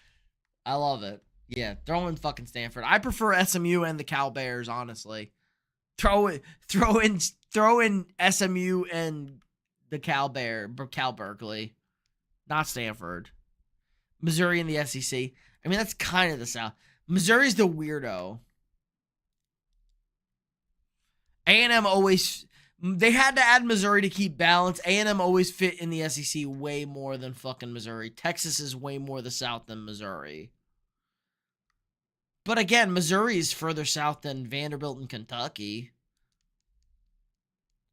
I love it. Yeah, throw in fucking Stanford. I prefer SMU and the Cal Bears, honestly. Throw in SMU and the Cal Berkeley, not Stanford. Missouri and the SEC. I mean, that's kind of the South. Missouri's the weirdo. A&M always, they had to add Missouri to keep balance. A&M always fit in the SEC way more than fucking Missouri. Texas is way more the South than Missouri. But again, Missouri is further south than Vanderbilt and Kentucky.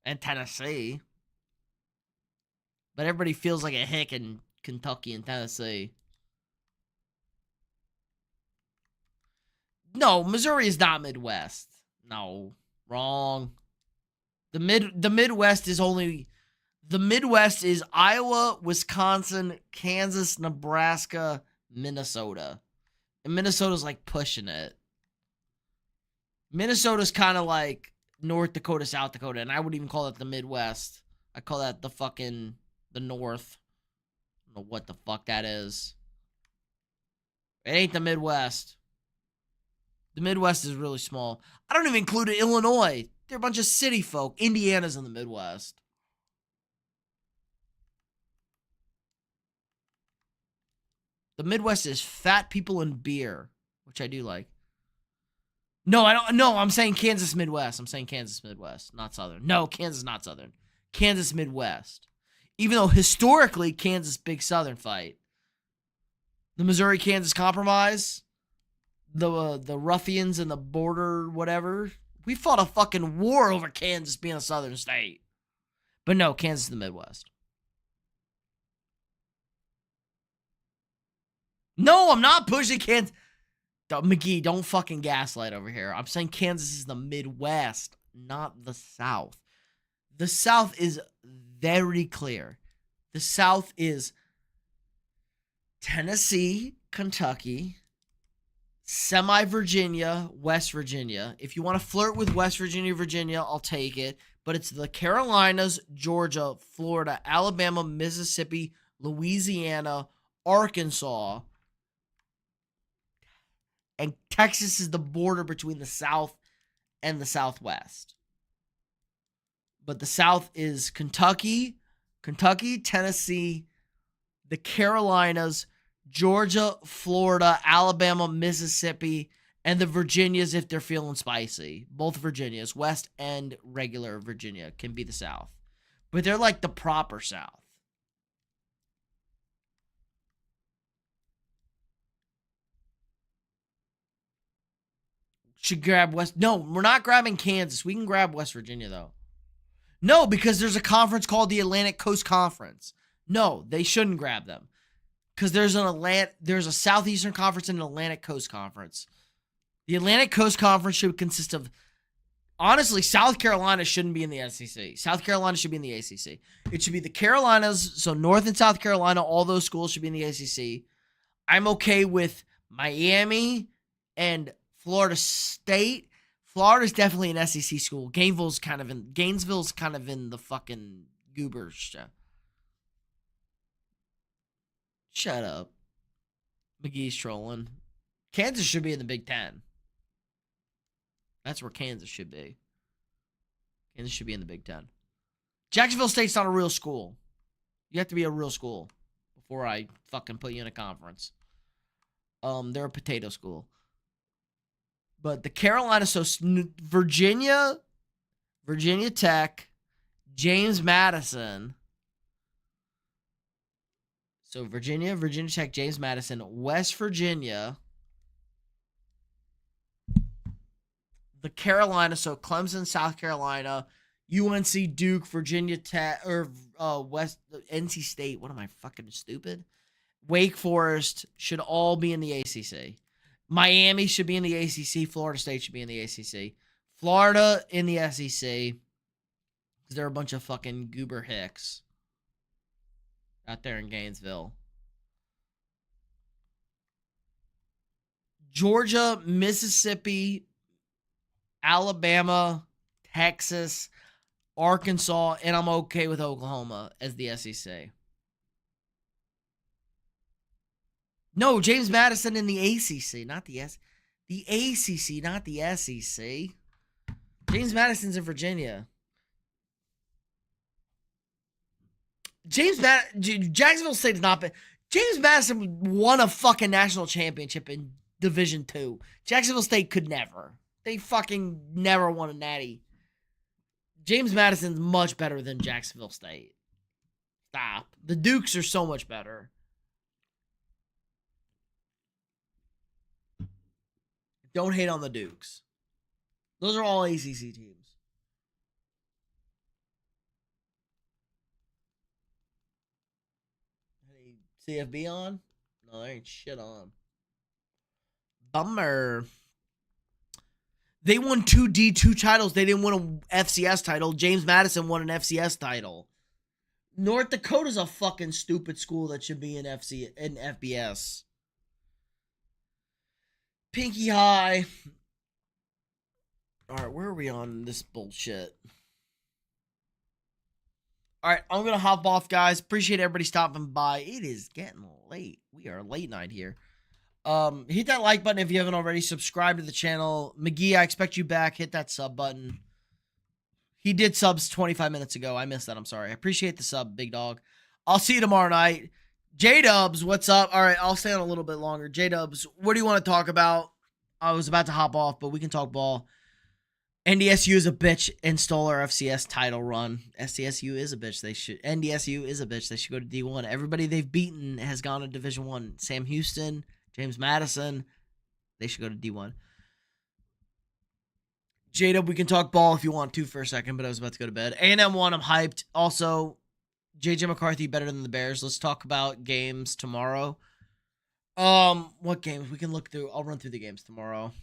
And Tennessee. But everybody feels like a hick in Kentucky and Tennessee. No, Missouri is not Midwest. No, wrong. The Midwest is only... The Midwest is Iowa, Wisconsin, Kansas, Nebraska, Minnesota. And Minnesota's like pushing it. Minnesota's kind of like North Dakota, South Dakota, and I wouldn't even call that the Midwest. I call that the fucking the North. I don't know what the fuck that is. It ain't the Midwest. The Midwest is really small. I don't even include Illinois. They're a bunch of city folk. Indiana's in the Midwest. The Midwest is fat people and beer, which I do like. No, I don't. No, I'm saying Kansas Midwest. I'm saying Kansas Midwest, not Southern. No, Kansas not Southern. Kansas Midwest. Even though historically Kansas big Southern fight. The Missouri-Kansas compromise, the ruffians and the border whatever. We fought a fucking war over Kansas being a Southern state. But no, Kansas is the Midwest. No, I'm not pushing Kansas. McGee, don't fucking gaslight over here. I'm saying Kansas is the Midwest, not the South. The South is very clear. The South is Tennessee, Kentucky, semi-Virginia, West Virginia. If you want to flirt with West Virginia, Virginia, I'll take it. But it's the Carolinas, Georgia, Florida, Alabama, Mississippi, Louisiana, Arkansas, and Texas is the border between the South and the Southwest. But the South is Kentucky, Tennessee, the Carolinas, Georgia, Florida, Alabama, Mississippi, and the Virginias if they're feeling spicy. Both Virginias, West and regular Virginia, can be the South. But they're like the proper South. Should grab West. No, we're not grabbing Kansas. We can grab West Virginia, though. No, because there's a conference called the Atlantic Coast Conference. No, they shouldn't grab them. Because there's a Southeastern Conference and an Atlantic Coast Conference. The Atlantic Coast Conference should consist of, honestly, South Carolina shouldn't be in the SEC. South Carolina should be in the ACC. It should be the Carolinas, so North and South Carolina, all those schools should be in the ACC. I'm okay with Miami and Florida State. Florida's definitely an SEC school. Gainesville's kind of in the fucking goobers. Shut up. McGee's trolling. Kansas should be in the Big Ten. That's where Kansas should be. Kansas should be in the Big Ten. Jacksonville State's not a real school. You have to be a real school before I fucking put you in a conference. They're a potato school. But the Carolina, so Virginia Tech, James Madison. So Virginia Tech, James Madison, West Virginia. The Carolina, so Clemson, South Carolina, UNC, Duke, Virginia Tech, or NC State. What am I, fucking stupid? Wake Forest should all be in the ACC. Miami should be in the ACC. Florida State should be in the ACC. Florida in the SEC. Because they're a bunch of fucking goober hicks out there in Gainesville. Georgia, Mississippi, Alabama, Texas, Arkansas, and I'm okay with Oklahoma as the SEC. No, James Madison in the ACC, not the the ACC, not the SEC. James Madison's in Virginia. Jacksonville State has not been. James Madison won a fucking national championship in Division II. Jacksonville State could never. They fucking never won a natty. James Madison's much better than Jacksonville State. Stop. The Dukes are so much better. Don't hate on the Dukes. Those are all ACC teams. Any CFB on? No, there ain't shit on. Bummer. They won 2 D2 titles. They didn't win an FCS title. James Madison won an FCS title. North Dakota's a fucking stupid school that should be in FBS. Pinky high. All right, where are we on this bullshit? All right, I'm going to hop off, guys. Appreciate everybody stopping by. It is getting late. We are late night here. Hit that like button if you haven't already. Subscribe to the channel. McGee, I expect you back. Hit that sub button. He did subs 25 minutes ago. I missed that. I'm sorry. I appreciate the sub, big dog. I'll see you tomorrow night. J-Dubs, what's up? All right, I'll stay on a little bit longer. J-Dubs, what do you want to talk about? I was about to hop off, but we can talk ball. NDSU is a bitch and stole our FCS title run. SDSU is a bitch. NDSU is a bitch. They should go to D1. Everybody they've beaten has gone to Division 1. Sam Houston, James Madison, they should go to D1. J-Dub, we can talk ball if you want to for a second, but I was about to go to bed. A&M won. I'm hyped. Also, J.J. McCarthy better than the Bears. Let's talk about games tomorrow. What games? We can look through. I'll run through the games tomorrow.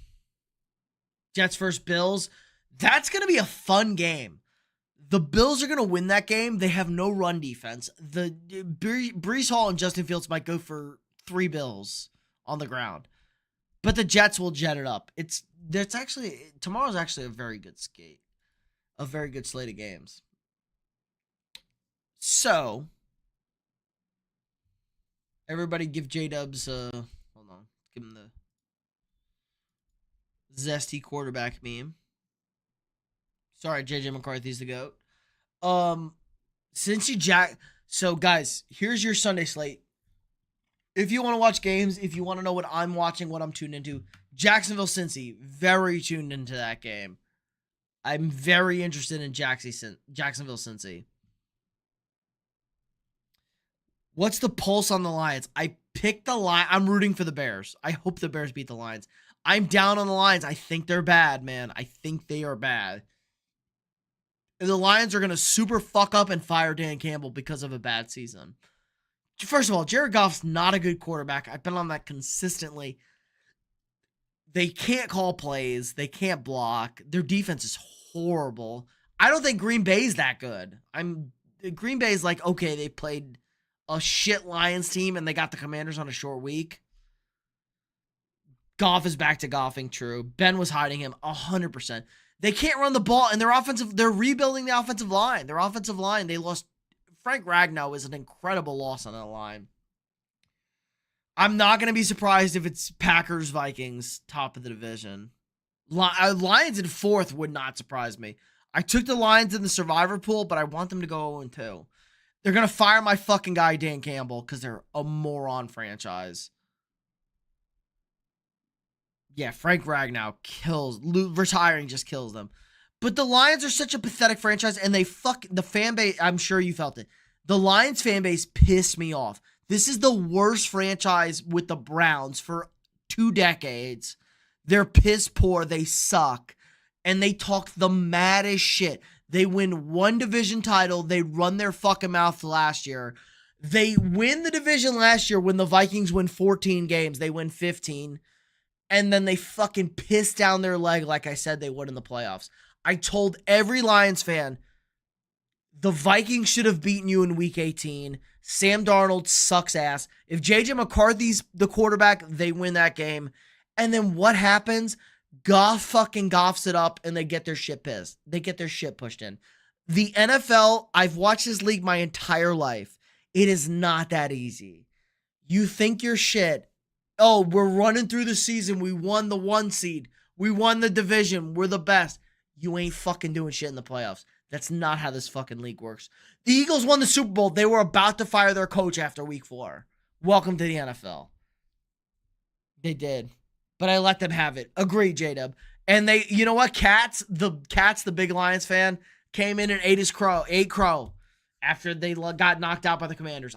Jets versus Bills. That's going to be a fun game. The Bills are going to win that game. They have no run defense. The Breece Hall and Justin Fields might go for 3 Bills on the ground. But the Jets will jet it up. Tomorrow's actually a very good skate. A very good slate of games. So, everybody give J-Dubs, hold on, give him the zesty quarterback meme. Sorry, JJ McCarthy's the GOAT. So guys, here's your Sunday slate. If you want to watch games, if you want to know what I'm watching, what I'm tuned into, Jacksonville Cincy, very tuned into that game. I'm very interested in Jacksonville Cincy. What's the pulse on the Lions? I picked the Lions. I'm rooting for the Bears. I hope the Bears beat the Lions. I'm down on the Lions. I think they're bad, man. I think they are bad. The Lions are going to super fuck up and fire Dan Campbell because of a bad season. First of all, Jared Goff's not a good quarterback. I've been on that consistently. They can't call plays. They can't block. Their defense is horrible. I don't think Green Bay's that good. Green Bay's like, okay, they played a shit Lions team and they got the Commanders on a short week. Goff is back to golfing, true. Ben was hiding him 100%. They can't run the ball, and they're rebuilding the offensive line. Their offensive line, they lost. Frank Ragnow is an incredible loss on that line. I'm not going to be surprised if it's Packers-Vikings, top of the division. Lions in fourth would not surprise me. I took the Lions in the survivor pool, but I want them to go 0-2. They're going to fire my fucking guy, Dan Campbell, because they're a moron franchise. Yeah, Frank Ragnow retiring just kills them. But the Lions are such a pathetic franchise, and the fan base, I'm sure you felt it. The Lions fan base pissed me off. This is the worst franchise with the Browns for 2 decades. They're piss poor. They suck. And they talk the maddest shit. They win 1 division title. They run their fucking mouth last year. They win the division last year when the Vikings win 14 games. They win 15. And then they fucking piss down their leg like I said they would in the playoffs. I told every Lions fan, the Vikings should have beaten you in week 18. Sam Darnold sucks ass. If J.J. McCarthy's the quarterback, they win that game. And then what happens? Goff fucking goffs it up and they get their shit pissed. They get their shit pushed in. The NFL, I've watched this league my entire life. It is not that easy. You think you're shit. Oh, we're running through the season. We won the 1 seed. We won the division. We're the best. You ain't fucking doing shit in the playoffs. That's not how this fucking league works. The Eagles won the Super Bowl. They were about to fire their coach after week 4. Welcome to the NFL. They did. But I let them have it. Agree, J-Dub. And they, you know what? The big Lions fan, came in and ate crow after they got knocked out by the Commanders.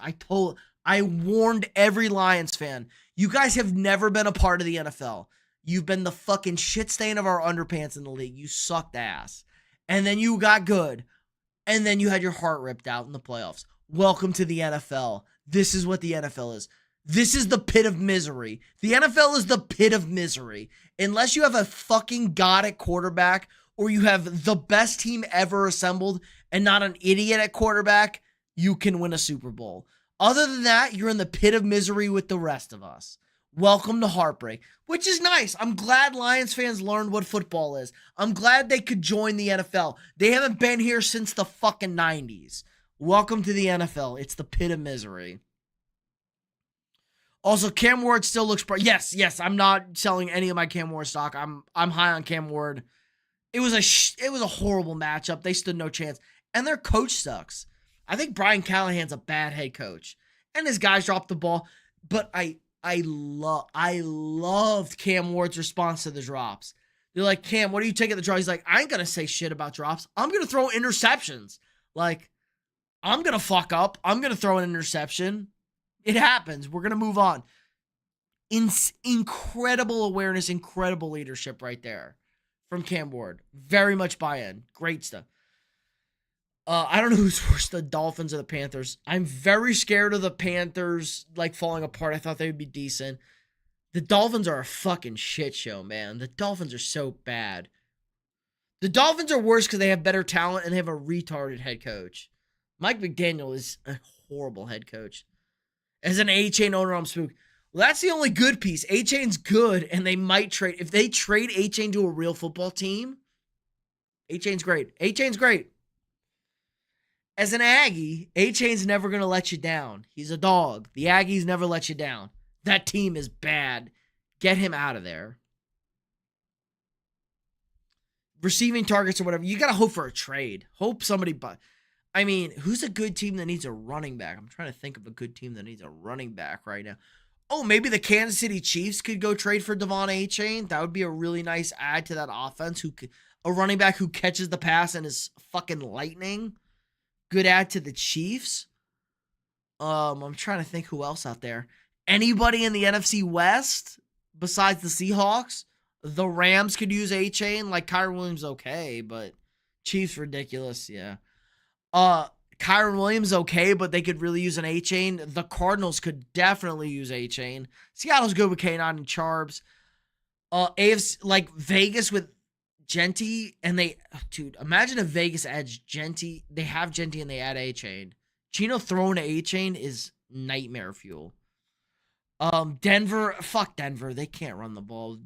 I warned every Lions fan, you guys have never been a part of the NFL. You've been the fucking shit stain of our underpants in the league. You sucked ass. And then you got good. And then you had your heart ripped out in the playoffs. Welcome to the NFL. This is what the NFL is. This is the pit of misery. The NFL is the pit of misery. Unless you have a fucking god at quarterback or you have the best team ever assembled and not an idiot at quarterback, you can win a Super Bowl. Other than that, you're in the pit of misery with the rest of us. Welcome to heartbreak, which is nice. I'm glad Lions fans learned what football is. I'm glad they could join the NFL. They haven't been here since the fucking 90s. Welcome to the NFL. It's the pit of misery. Also, Cam Ward still looks yes. I'm not selling any of my Cam Ward stock. I'm high on Cam Ward. It was a horrible matchup. They stood no chance, and their coach sucks. I think Brian Callahan's a bad head coach, and his guys dropped the ball. But I loved Cam Ward's response to the drops. They're like, Cam, what do you take at the drop? He's like, I ain't gonna say shit about drops. I'm gonna throw interceptions. Like, I'm gonna fuck up. I'm gonna throw an interception. It happens. We're going to move on. Incredible awareness, incredible leadership right there from Cam Ward. Very much buy-in. Great stuff. I don't know who's worse, the Dolphins or the Panthers. I'm very scared of the Panthers like falling apart. I thought they would be decent. The Dolphins are a fucking shit show, man. The Dolphins are so bad. The Dolphins are worse because they have better talent and they have a retarded head coach. Mike McDaniel is a horrible head coach. As an A-Chain owner, I'm spooked. Well, that's the only good piece. A-Chain's good, and they might trade. If they trade A-Chain to a real football team, A-Chain's great. A-Chain's great. As an Aggie, A-Chain's never going to let you down. He's a dog. The Aggies never let you down. That team is bad. Get him out of there. Receiving targets or whatever, you got to hope for a trade. Hope somebody... I mean, who's a good team that needs a running back? I'm trying to think of a good team that needs a running back right now. Oh, maybe the Kansas City Chiefs could go trade for Devon A-Chain. That would be a really nice add to that offense. A running back who catches the pass and is fucking lightning. Good add to the Chiefs. I'm trying to think who else out there. Anybody in the NFC West besides the Seahawks? The Rams could use A-Chain. Like, Kyren Williams, okay, but Chiefs, ridiculous, yeah. Kyren Williams, okay, but they could really use an A-Chain. The Cardinals could definitely use A-Chain. Seattle's good with K9 and Charbs. AFC, like, Vegas with Genty, and dude, imagine if Vegas adds Genty. They have Genty and they add A-Chain. Gino throwing an A-Chain is nightmare fuel. Denver, fuck Denver. They can't run the ball.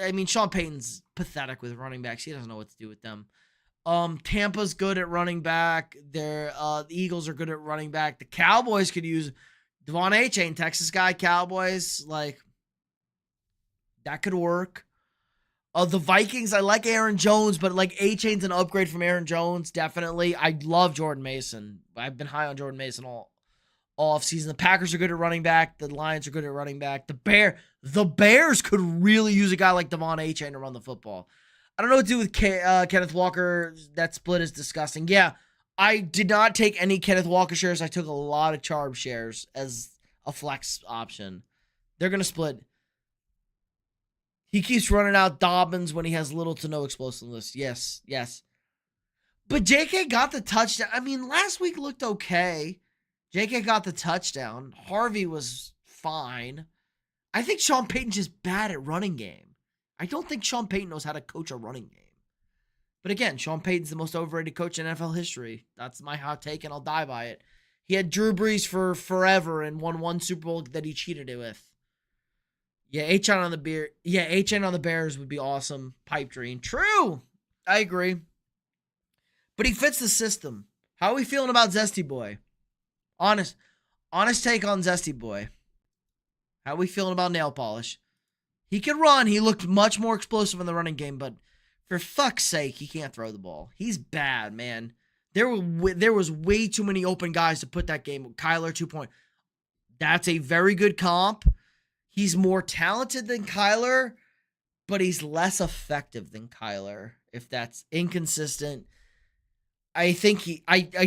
I mean, Sean Payton's pathetic with running backs. He doesn't know what to do with them. Tampa's good at running back. The Eagles are good at running back. The Cowboys could use Devon A-Chain, Texas guy. Cowboys, like, that could work. The Vikings, I like Aaron Jones, but like A-Chain's an upgrade from Aaron Jones, definitely. I love Jordan Mason. I've been high on Jordan Mason all offseason. The Packers are good at running back. The Lions are good at running back. The Bears could really use a guy like Devon A-Chain to run the football. I don't know what to do with Kenneth Walker. That split is disgusting. Yeah, I did not take any Kenneth Walker shares. I took a lot of Charb shares as a flex option. They're going to split. He keeps running out Dobbins when he has little to no explosiveness. Yes. But JK got the touchdown. I mean, last week looked okay. JK got the touchdown. Harvey was fine. I think Sean Payton's just bad at running game. I don't think Sean Payton knows how to coach a running game. But again, Sean Payton's the most overrated coach in NFL history. That's my hot take, and I'll die by it. He had Drew Brees for forever and won one Super Bowl that he cheated it with. Yeah, A-Chain on the Bears would be awesome. Pipe dream. True. I agree. But he fits the system. How are we feeling about Zesty Boy? Honest take on Zesty Boy. How are we feeling about Nail Polish? He could run. He looked much more explosive in the running game, but for fuck's sake, he can't throw the ball. He's bad, man. There was way too many open guys to put that game. Kyler 2 That's a very good comp. He's more talented than Kyler, but he's less effective than Kyler, if that's inconsistent. I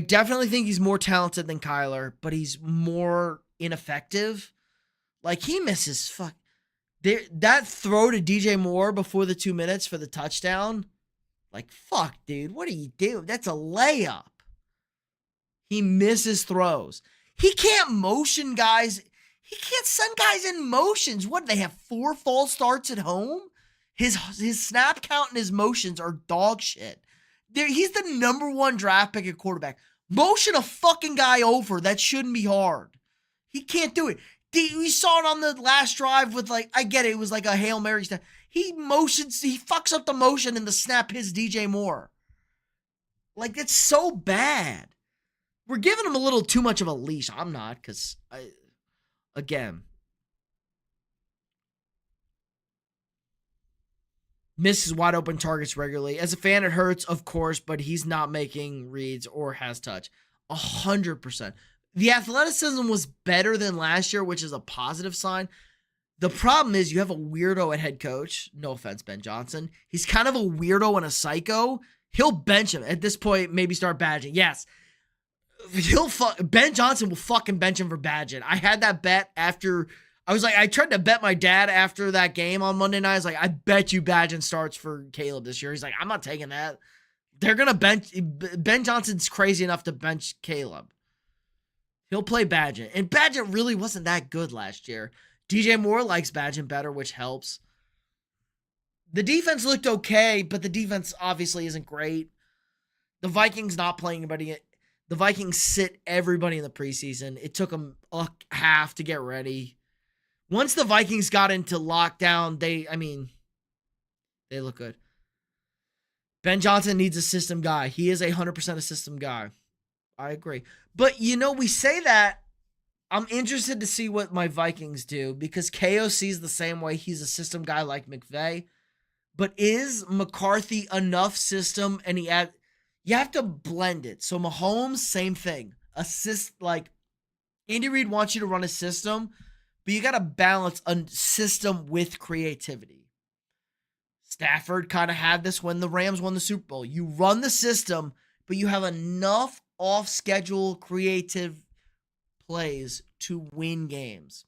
definitely think he's more talented than Kyler, but he's more ineffective. Like, he misses that throw to DJ Moore before the 2 minutes for the touchdown. Like, fuck, dude, what are you doing? That's a layup. He misses throws. He can't motion guys. He can't send guys in motions. What, do they have 4 false starts at home? His snap count and his motions are dog shit. He's the #1 draft pick at quarterback. Motion a fucking guy over. That shouldn't be hard. He can't do it. We saw it on the last drive with, like, I get it. It was like a Hail Mary snap. He fucks up the motion and the snap hits DJ Moore. Like, it's so bad. We're giving him a little too much of a leash. I'm not, because again, misses wide open targets regularly. As a fan, it hurts, of course, but he's not making reads or has touch. 100%. The athleticism was better than last year, which is a positive sign. The problem is you have a weirdo at head coach. No offense, Ben Johnson. He's kind of a weirdo and a psycho. He'll bench him. At this point, maybe start badging. Yes. Ben Johnson will fucking bench him for badging. I had that bet after. I tried to bet my dad after that game on Monday night. I was like, I bet you Badgett starts for Caleb this year. He's like, I'm not taking that. They're going to bench. Ben Johnson's crazy enough to bench Caleb. He'll play Badgett. And Badgett really wasn't that good last year. DJ Moore likes Badgett better, which helps. The defense looked okay, but the defense obviously isn't great. The Vikings not playing anybody. The Vikings sit everybody in the preseason. It took them a half to get ready. Once the Vikings got into lockdown, they look good. Ben Johnson needs a system guy. He is 100% a system guy. I agree. But, we say that. I'm interested to see what my Vikings do because KO sees the same way. He's a system guy like McVay. But is McCarthy enough system? And you have to blend it. So Mahomes, same thing. Andy Reid wants you to run a system, but you got to balance a system with creativity. Stafford kind of had this when the Rams won the Super Bowl. You run the system, but you have enough off-schedule creative plays to win games.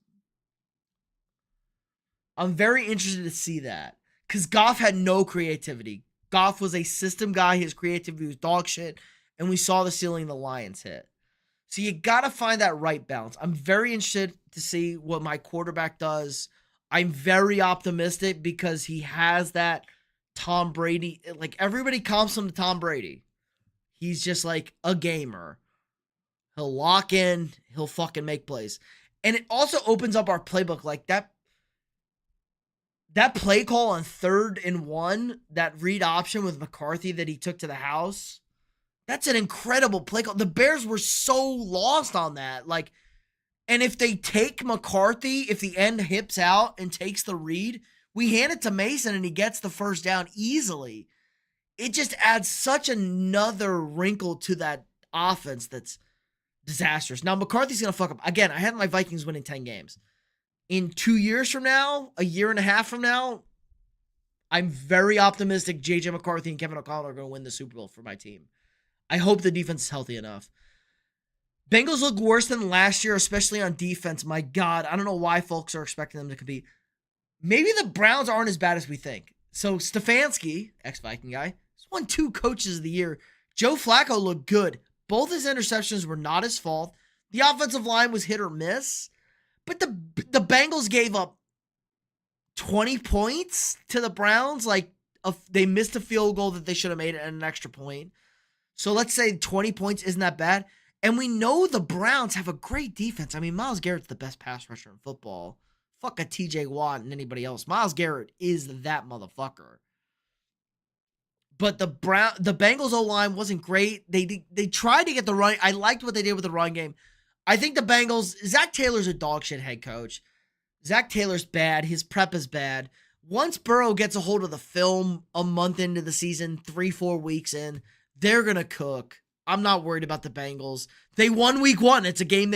I'm very interested to see that because Goff had no creativity. Goff was a system guy. His creativity was dog shit, and we saw the ceiling the Lions hit. So you got to find that right balance. I'm very interested to see what my quarterback does. I'm very optimistic because he has that Tom Brady. Like, everybody comps him to Tom Brady. He's just like a gamer. He'll lock in. He'll fucking make plays. And it also opens up our playbook. Like, that play call on 3rd and 1, that read option with McCarthy that he took to the house, that's an incredible play call. The Bears were so lost on that. Like, and if they take McCarthy, if the end hips out and takes the read, we hand it to Mason and he gets the first down easily. It just adds such another wrinkle to that offense that's disastrous. Now, McCarthy's going to fuck up. Again, I had my Vikings winning 10 games. In 2 years from now, a year and a half from now, I'm very optimistic J.J. McCarthy and Kevin O'Connell are going to win the Super Bowl for my team. I hope the defense is healthy enough. Bengals look worse than last year, especially on defense. My God, I don't know why folks are expecting them to compete. Maybe the Browns aren't as bad as we think. So Stefanski, ex-Viking guy, has won 2 coaches of the year. Joe Flacco looked good. Both his interceptions were not his fault. The offensive line was hit or miss. But the Bengals gave up 20 points to the Browns. Like, they missed a field goal that they should have made it at an extra point. So let's say 20 points isn't that bad. And we know the Browns have a great defense. I mean, Myles Garrett's the best pass rusher in football. Fuck a TJ Watt and anybody else. Myles Garrett is that motherfucker. But the Bengals O-line wasn't great. They tried to get the run. I liked what they did with the run game. I think the Bengals, Zach Taylor's a dog shit head coach. Zach Taylor's bad. His prep is bad. Once Burrow gets a hold of the film a month into the season, 3-4 weeks in, they're going to cook. I'm not worried about the Bengals. They won week 1. It's a game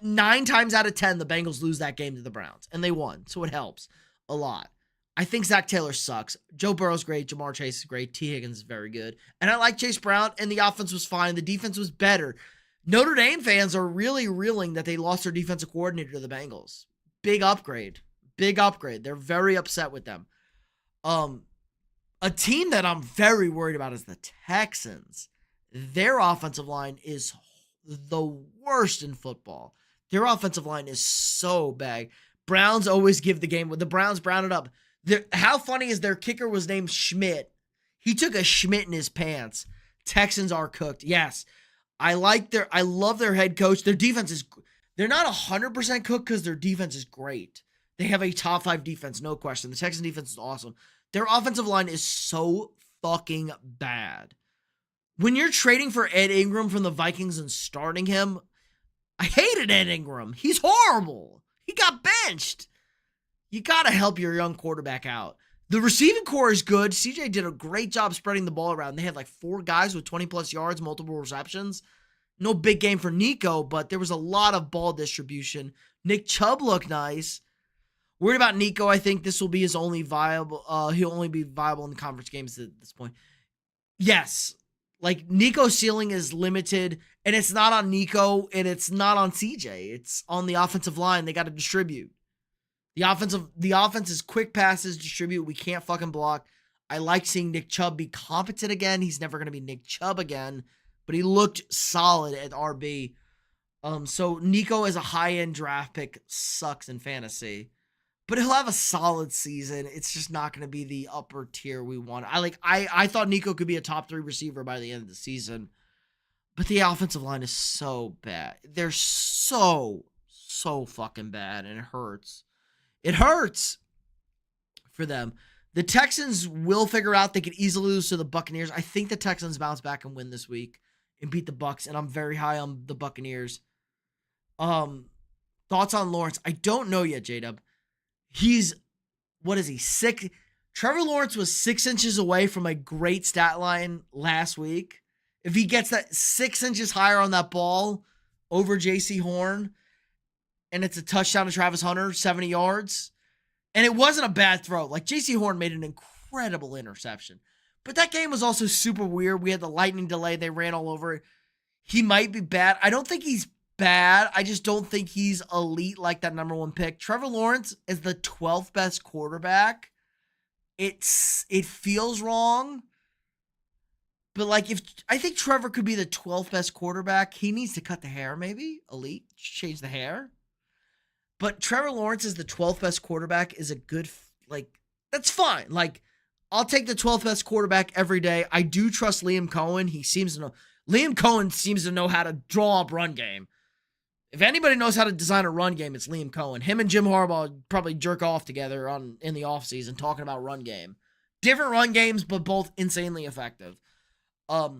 9 times out of 10, the Bengals lose that game to the Browns. And they won. So it helps a lot. I think Zach Taylor sucks. Joe Burrow's great. Jamar Chase is great. T. Higgins is very good. And I like Chase Brown, and the offense was fine. The defense was better. Notre Dame fans are really reeling that they lost their defensive coordinator to the Bengals. Big upgrade. Big upgrade. They're very upset with them. A team that I'm very worried about is the Texans. Their offensive line is the worst in football. Their offensive line is so bad. Browns always give the game. The Browns brown it up. How funny is their kicker was named Schmidt. He took a Schmidt in his pants. Texans are cooked. Yes. I love their head coach. Their defense is, they're not 100% cooked because their defense is great. They have a top 5 defense, no question. The Texans defense is awesome. Their offensive line is so fucking bad. When you're trading for Ed Ingram from the Vikings and starting him, I hated Ed Ingram. He's horrible. He got benched. You got to help your young quarterback out. The receiving core is good. CJ did a great job spreading the ball around. They had like 4 guys with 20-plus yards, multiple receptions. No big game for Nico, but there was a lot of ball distribution. Nick Chubb looked nice. Worried about Nico. I think this will be his only viable. He'll only be viable in the conference games at this point. Yes. Like, Nico's ceiling is limited, and it's not on Nico, and it's not on CJ. It's on the offensive line. They got to distribute. The offense is quick passes, distribute. We can't fucking block. I like seeing Nick Chubb be competent again. He's never going to be Nick Chubb again, but he looked solid at RB. So Nico as a high-end draft pick sucks in fantasy, but he'll have a solid season. It's just not going to be the upper tier we want. I thought Nico could be a top 3 receiver by the end of the season, but the offensive line is so bad. They're so fucking bad, and it hurts. It hurts for them. The Texans will figure out they could easily lose to the Buccaneers. I think the Texans bounce back and win this week and beat the Bucs, and I'm very high on the Buccaneers. Thoughts on Lawrence? I don't know yet, J-Dub. What is he, 6? Trevor Lawrence was 6 inches away from a great stat line last week. If he gets that 6 inches higher on that ball over J.C. Horn, and it's a touchdown to Travis Hunter, 70 yards. And it wasn't a bad throw. Like, J.C. Horn made an incredible interception. But that game was also super weird. We had the lightning delay. They ran all over it. He might be bad. I don't think he's bad. I just don't think he's elite like that number 1 pick. Trevor Lawrence is the 12th best quarterback. It feels wrong. But, like, if I think Trevor could be the 12th best quarterback, he needs to cut the hair, maybe. Elite. Change the hair. But Trevor Lawrence is the 12th best quarterback is a good, like, that's fine. Like, I'll take the 12th best quarterback every day. I do trust Liam Cohen. Liam Cohen seems to know how to draw up run game. If anybody knows how to design a run game, it's Liam Cohen. Him and Jim Harbaugh probably jerk off together in the offseason talking about run game. Different run games, but both insanely effective. I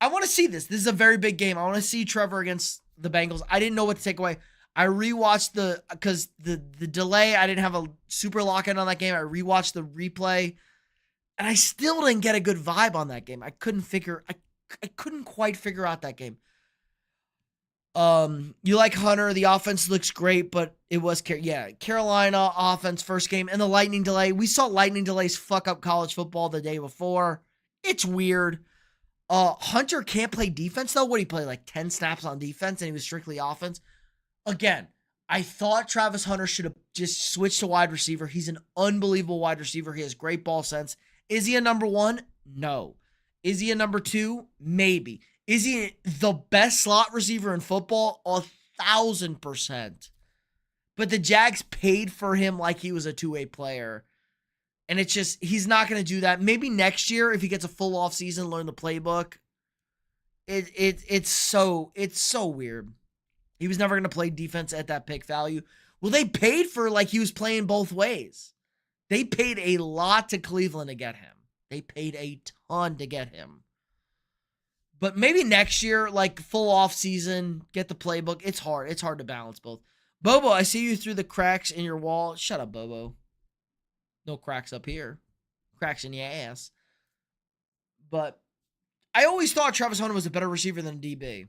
want to see this. This is a very big game. I want to see Trevor against the Bengals. I didn't know what to take away. I rewatched because the delay, I didn't have a super lock-in on that game. I rewatched the replay, and I still didn't get a good vibe on that game. I couldn't quite figure out that game. You like Hunter. The offense looks great, but it was, Carolina offense first game, and the lightning delay. We saw lightning delays fuck up college football the day before. It's weird. Hunter can't play defense, though. What did he play, like 10 snaps on defense, and he was strictly offense? Again, I thought Travis Hunter should have just switched to wide receiver. He's an unbelievable wide receiver. He has great ball sense. Is he a number 1? No. Is he a number 2? Maybe. Is he the best slot receiver in football? 1,000%. But the Jags paid for him like he was a two-way player. And it's just, he's not going to do that. Maybe next year, if he gets a full off season, learn the playbook. It's so weird. He was never going to play defense at that pick value. Well, they paid for like he was playing both ways. They paid a lot to Cleveland to get him. They paid a ton to get him. But maybe next year, like full off season, get the playbook. It's hard. It's hard to balance both. Bobo, I see you through the cracks in your wall. Shut up, Bobo. No cracks up here. Cracks in your ass. But I always thought Travis Hunter was a better receiver than a DB.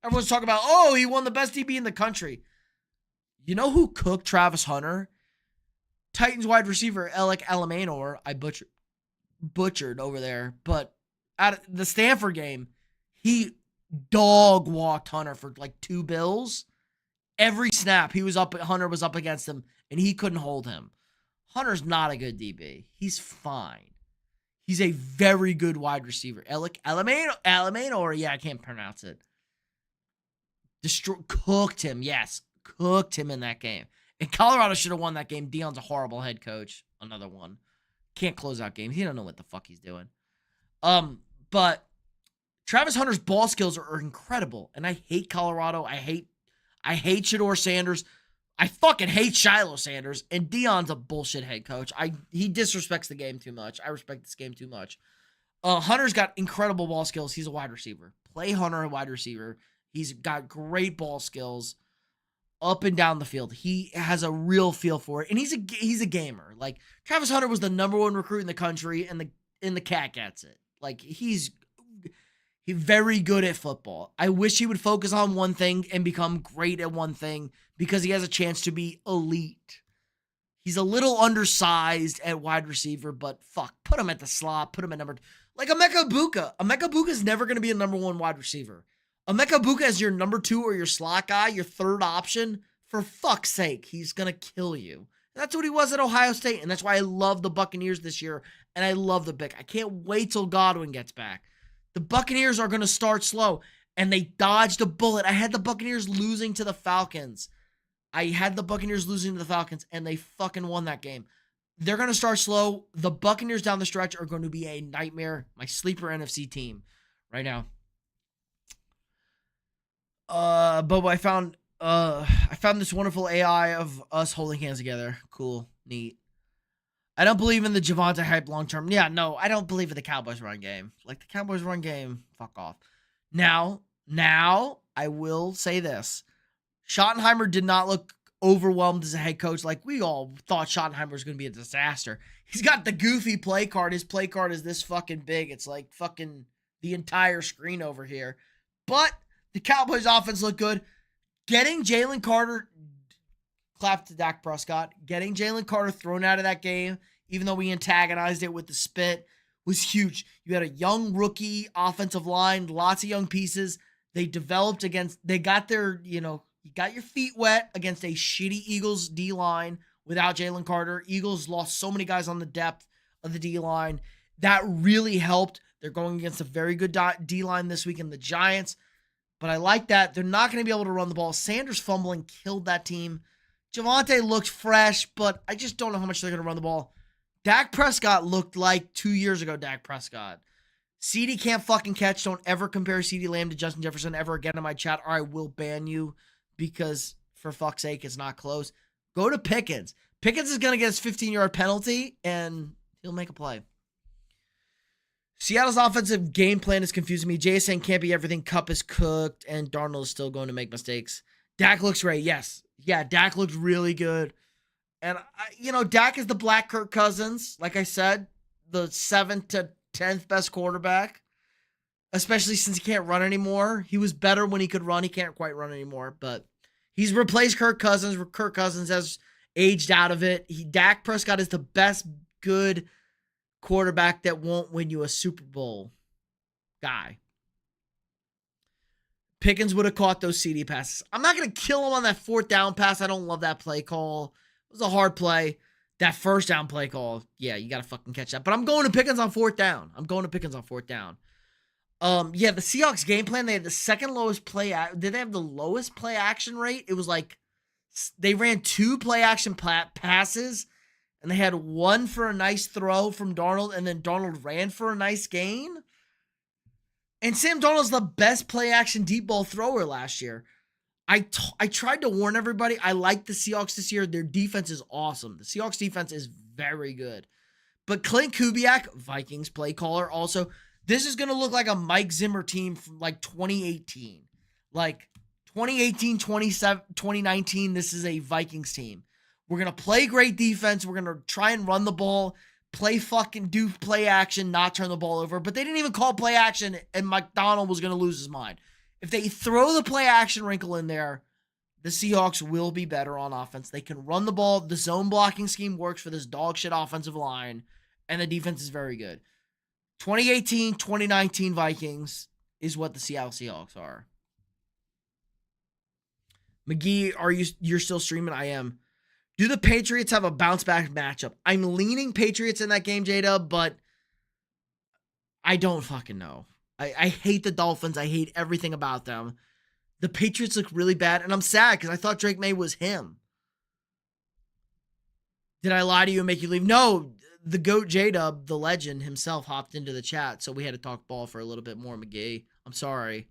Everyone's talking about, oh, he won the best DB in the country. You know who cooked Travis Hunter? Titans wide receiver Alec Alamanor. I butchered over there. But at the Stanford game, he dog walked Hunter for like 2 bills. Every snap, Hunter was up against him, and he couldn't hold him. Hunter's not a good DB. He's fine. He's a very good wide receiver. Alec Alamanor. Yeah, I can't pronounce it. Cooked him. Yes, cooked him in that game. And Colorado should have won that game. Deion's a horrible head coach. Another one. Can't close out games. He don't know what the fuck he's doing. But Travis Hunter's ball skills are incredible. And I hate Colorado. I hate Shedeur Sanders. I fucking hate Shiloh Sanders. And Deion's a bullshit head coach. He disrespects the game too much. I respect this game too much. Hunter's got incredible ball skills. He's a wide receiver. Play Hunter a wide receiver. He's got great ball skills up and down the field. He has a real feel for it. And he's a gamer. Like, Travis Hunter was the number 1 recruit in the country, and the cat gets it. Like, he's very good at football. I wish he would focus on one thing and become great at one thing, because he has a chance to be elite. He's a little undersized at wide receiver, but fuck, put him at the slot, put him at number, like Emeka Egbuka. Emeka Egbuka is never going to be a number 1 wide receiver. Emeka Egbuka is your number 2 or your slot guy, your third option. For fuck's sake, he's going to kill you. That's what he was at Ohio State, and that's why I love the Buccaneers this year, and I love the pick. I can't wait till Godwin gets back. The Buccaneers are going to start slow, and they dodged a bullet. I had the Buccaneers losing to the Falcons. And they fucking won that game. They're going to start slow. The Buccaneers down the stretch are going to be a nightmare. My sleeper NFC team right now. Bobo, I found this wonderful AI of us holding hands together. Cool. Neat. I don't believe in the Javonte hype long term. Yeah, no, I don't believe in the Cowboys run game. Like, the Cowboys run game, fuck off. Now, I will say this. Schottenheimer did not look overwhelmed as a head coach. Like, we all thought Schottenheimer was going to be a disaster. He's got the goofy play card. His play card is this fucking big. It's like fucking the entire screen over here. But the Cowboys offense looked good. Getting Jalen Carter clap to Dak Prescott. Getting Jalen Carter thrown out of that game, even though we antagonized it with the spit, was huge. You had a young rookie offensive line, lots of young pieces. They developed they got their, you got your feet wet against a shitty Eagles D-line without Jalen Carter. Eagles lost so many guys on the depth of the D-line. That really helped. They're going against a very good D-line this week in the Giants. But I like that. They're not going to be able to run the ball. Sanders fumbling killed that team. Javonte looked fresh, but I just don't know how much they're going to run the ball. Dak Prescott looked like 2 years ago Dak Prescott. CeeDee can't fucking catch. Don't ever compare CeeDee Lamb to Justin Jefferson ever again in my chat, or I will ban you because, for fuck's sake, it's not close. Go to Pickens. Pickens is going to get his 15-yard penalty, and he'll make a play. Seattle's offensive game plan is confusing me. Jay is saying can't be everything. Cup is cooked, and Darnold is still going to make mistakes. Dak looks great. Yes. Yeah, Dak looks really good. And, Dak is the black Kirk Cousins. Like I said, the 7th to 10th best quarterback, especially since he can't run anymore. He was better when he could run. He can't quite run anymore, but he's replaced Kirk Cousins. Kirk Cousins has aged out of it. Dak Prescott is the best good quarterback that won't win you a Super Bowl guy. Pickens would have caught those CD passes. I'm not going to kill him on that 4th down pass. I don't love that play call. It was a hard play. That 1st down play call, yeah, you got to fucking catch that. But I'm going to Pickens on 4th down. Yeah, the Seahawks game plan, they had the second lowest did they have the lowest play action rate? It was like they ran 2 play action passes, and they had 1 for a nice throw from Darnold, and then Darnold ran for a nice gain. And Sam Darnold's the best play action deep ball thrower last year. I tried to warn everybody. I like the Seahawks this year. Their defense is awesome. The Seahawks defense is very good. But Clint Kubiak, Vikings play caller, also, this is going to look like a Mike Zimmer team from like 2018. Like 2018, 2019, this is a Vikings team. We're going to play great defense. We're going to try and run the ball, do play action, not turn the ball over. But they didn't even call play action, and McDonald was going to lose his mind. If they throw the play action wrinkle in there, the Seahawks will be better on offense. They can run the ball. The zone blocking scheme works for this dog shit offensive line, and the defense is very good. 2018, 2019 Vikings is what the Seattle Seahawks are. McGee, you're still streaming? I am. Do the Patriots have a bounce back matchup? I'm leaning Patriots in that game, J-Dub, but I don't fucking know. I hate the Dolphins. I hate everything about them. The Patriots look really bad, and I'm sad because I thought Drake May was him. Did I lie to you and make you leave? No, the GOAT J-Dub, the legend himself, hopped into the chat, so we had to talk ball for a little bit more, McGee. I'm sorry.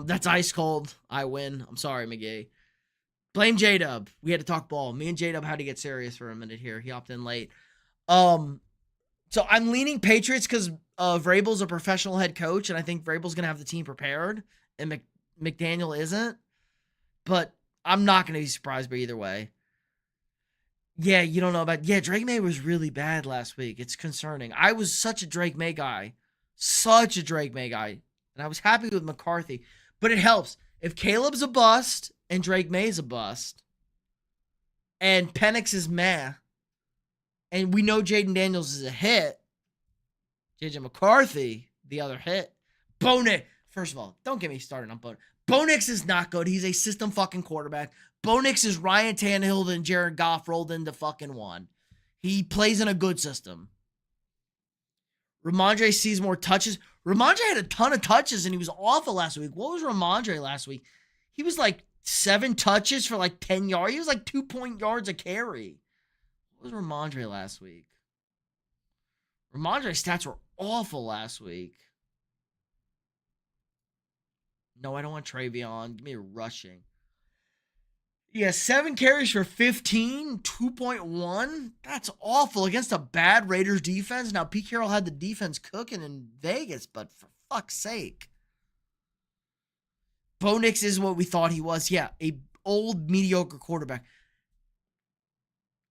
That's ice cold. I win. I'm sorry, McGee. Blame J-Dub. We had to talk ball. Me and J-Dub had to get serious for a minute here. He hopped in late. So I'm leaning Patriots because Vrabel's a professional head coach, and I think Vrabel's going to have the team prepared, and McDaniel isn't. But I'm not going to be surprised by either way. Yeah, you don't know about... Yeah, Drake May was really bad last week. It's concerning. I was such a Drake May guy. And I was happy with McCarthy. But it helps. If Caleb's a bust and Drake May's a bust, and Penix is meh, and we know Jaden Daniels is a hit, JJ McCarthy, the other hit. Bo Nix. First of all, don't get me started on Bo Nix. Bo Nix is not good. He's a system fucking quarterback. Bo Nix is Ryan Tannehill and Jared Goff rolled into fucking one. He plays in a good system. Ramondre sees more touches. Ramondre had a ton of touches and he was awful last week. What was Ramondre last week? He was like 7 touches for like 10 yards. He was like 2 yards a carry. What was Ramondre last week? Ramondre's stats were awful last week. No, I don't want Travion. Give me a rushing. Yeah, 7 carries for 15, 2.1. That's awful against a bad Raiders defense. Now, Pete Carroll had the defense cooking in Vegas, but for fuck's sake. Bo Nix is what we thought he was. Yeah, a old, mediocre quarterback.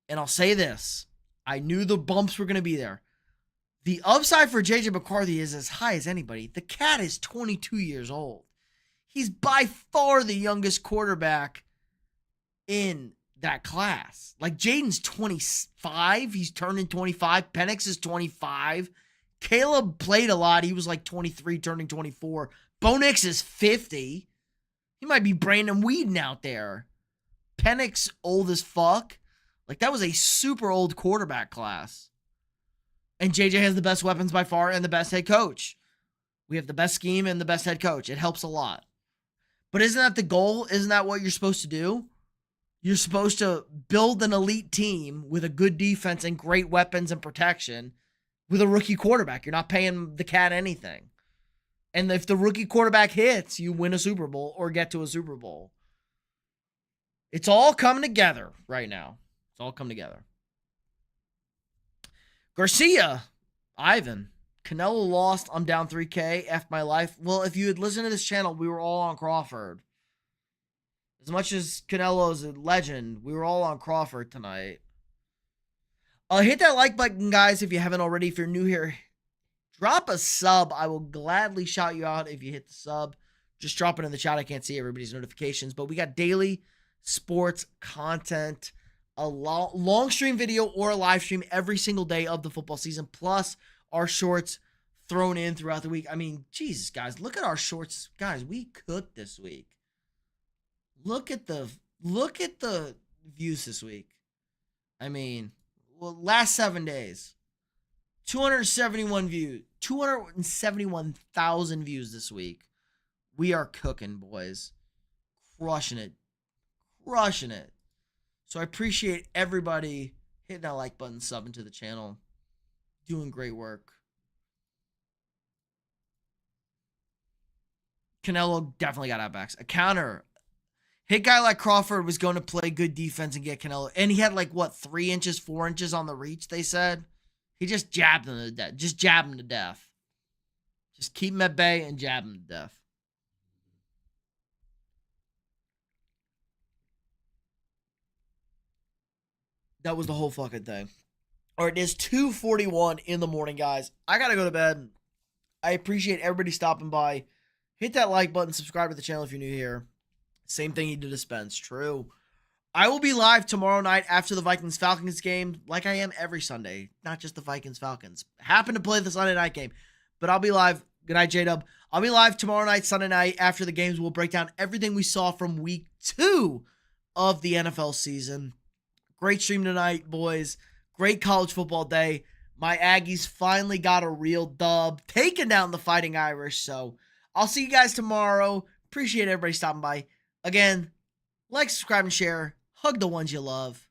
And I'll say this. I knew the bumps were going to be there. The upside for J.J. McCarthy is as high as anybody. The cat is 22 years old. He's by far the youngest quarterback in that class. Like Jaden's 25. He's turning 25. Penix is 25. Caleb played a lot. He was like 23, turning 24. Bo Nix is 50. He might be Brandon Whedon out there. Penix old as fuck. Like that was a super old quarterback class. And JJ has the best weapons by far and the best head coach. We have the best scheme and the best head coach. It helps a lot. But isn't that the goal? Isn't that what you're supposed to do? You're supposed to build an elite team with a good defense and great weapons and protection with a rookie quarterback. You're not paying the cat anything. And if the rookie quarterback hits, you win a Super Bowl or get to a Super Bowl. It's all coming together right now. It's all coming together. Garcia, Ivan, Canelo lost. I'm down 3K. F my life. Well, if you had listened to this channel, we were all on Crawford. As much as Canelo's a legend, we were all on Crawford tonight. Hit that like button, guys, if you haven't already. If you're new here, drop a sub. I will gladly shout you out if you hit the sub. Just drop it in the chat. I can't see everybody's notifications, but we got daily sports content, a long stream video or a live stream every single day of the football season, plus our shorts thrown in throughout the week. I mean, Jesus, guys, look at our shorts. Guys, we cooked this week. Look at the views this week. I mean, well, last 7 days, 271 views, 271,000 views this week. We are cooking, boys. Crushing it. Crushing it. So I appreciate everybody hitting that like button, subbing to the channel. Doing great work. Canelo definitely got outbacks. A counter. Hit guy like Crawford was going to play good defense and get Canelo. And he had like, what, 3 inches, 4 inches on the reach, they said? He just jabbed him to death. Just jab him to death. Just keep him at bay and jab him to death. That was the whole fucking thing. All right, it is 2:41 in the morning, guys. I got to go to bed. I appreciate everybody stopping by. Hit that like button. Subscribe to the channel if you're new here. Same thing you did to Spence. True. I will be live tomorrow night after the Vikings-Falcons game, like I am every Sunday. Not just the Vikings-Falcons. Happen to play the Sunday night game. But I'll be live. Good night, J-Dub. I'll be live tomorrow night, Sunday night, after the games. We'll break down everything we saw from week 2 of the NFL season. Great stream tonight, boys. Great college football day. My Aggies finally got a real dub, taking down the Fighting Irish. So I'll see you guys tomorrow. Appreciate everybody stopping by. Again, like, subscribe, and share. Hug the ones you love.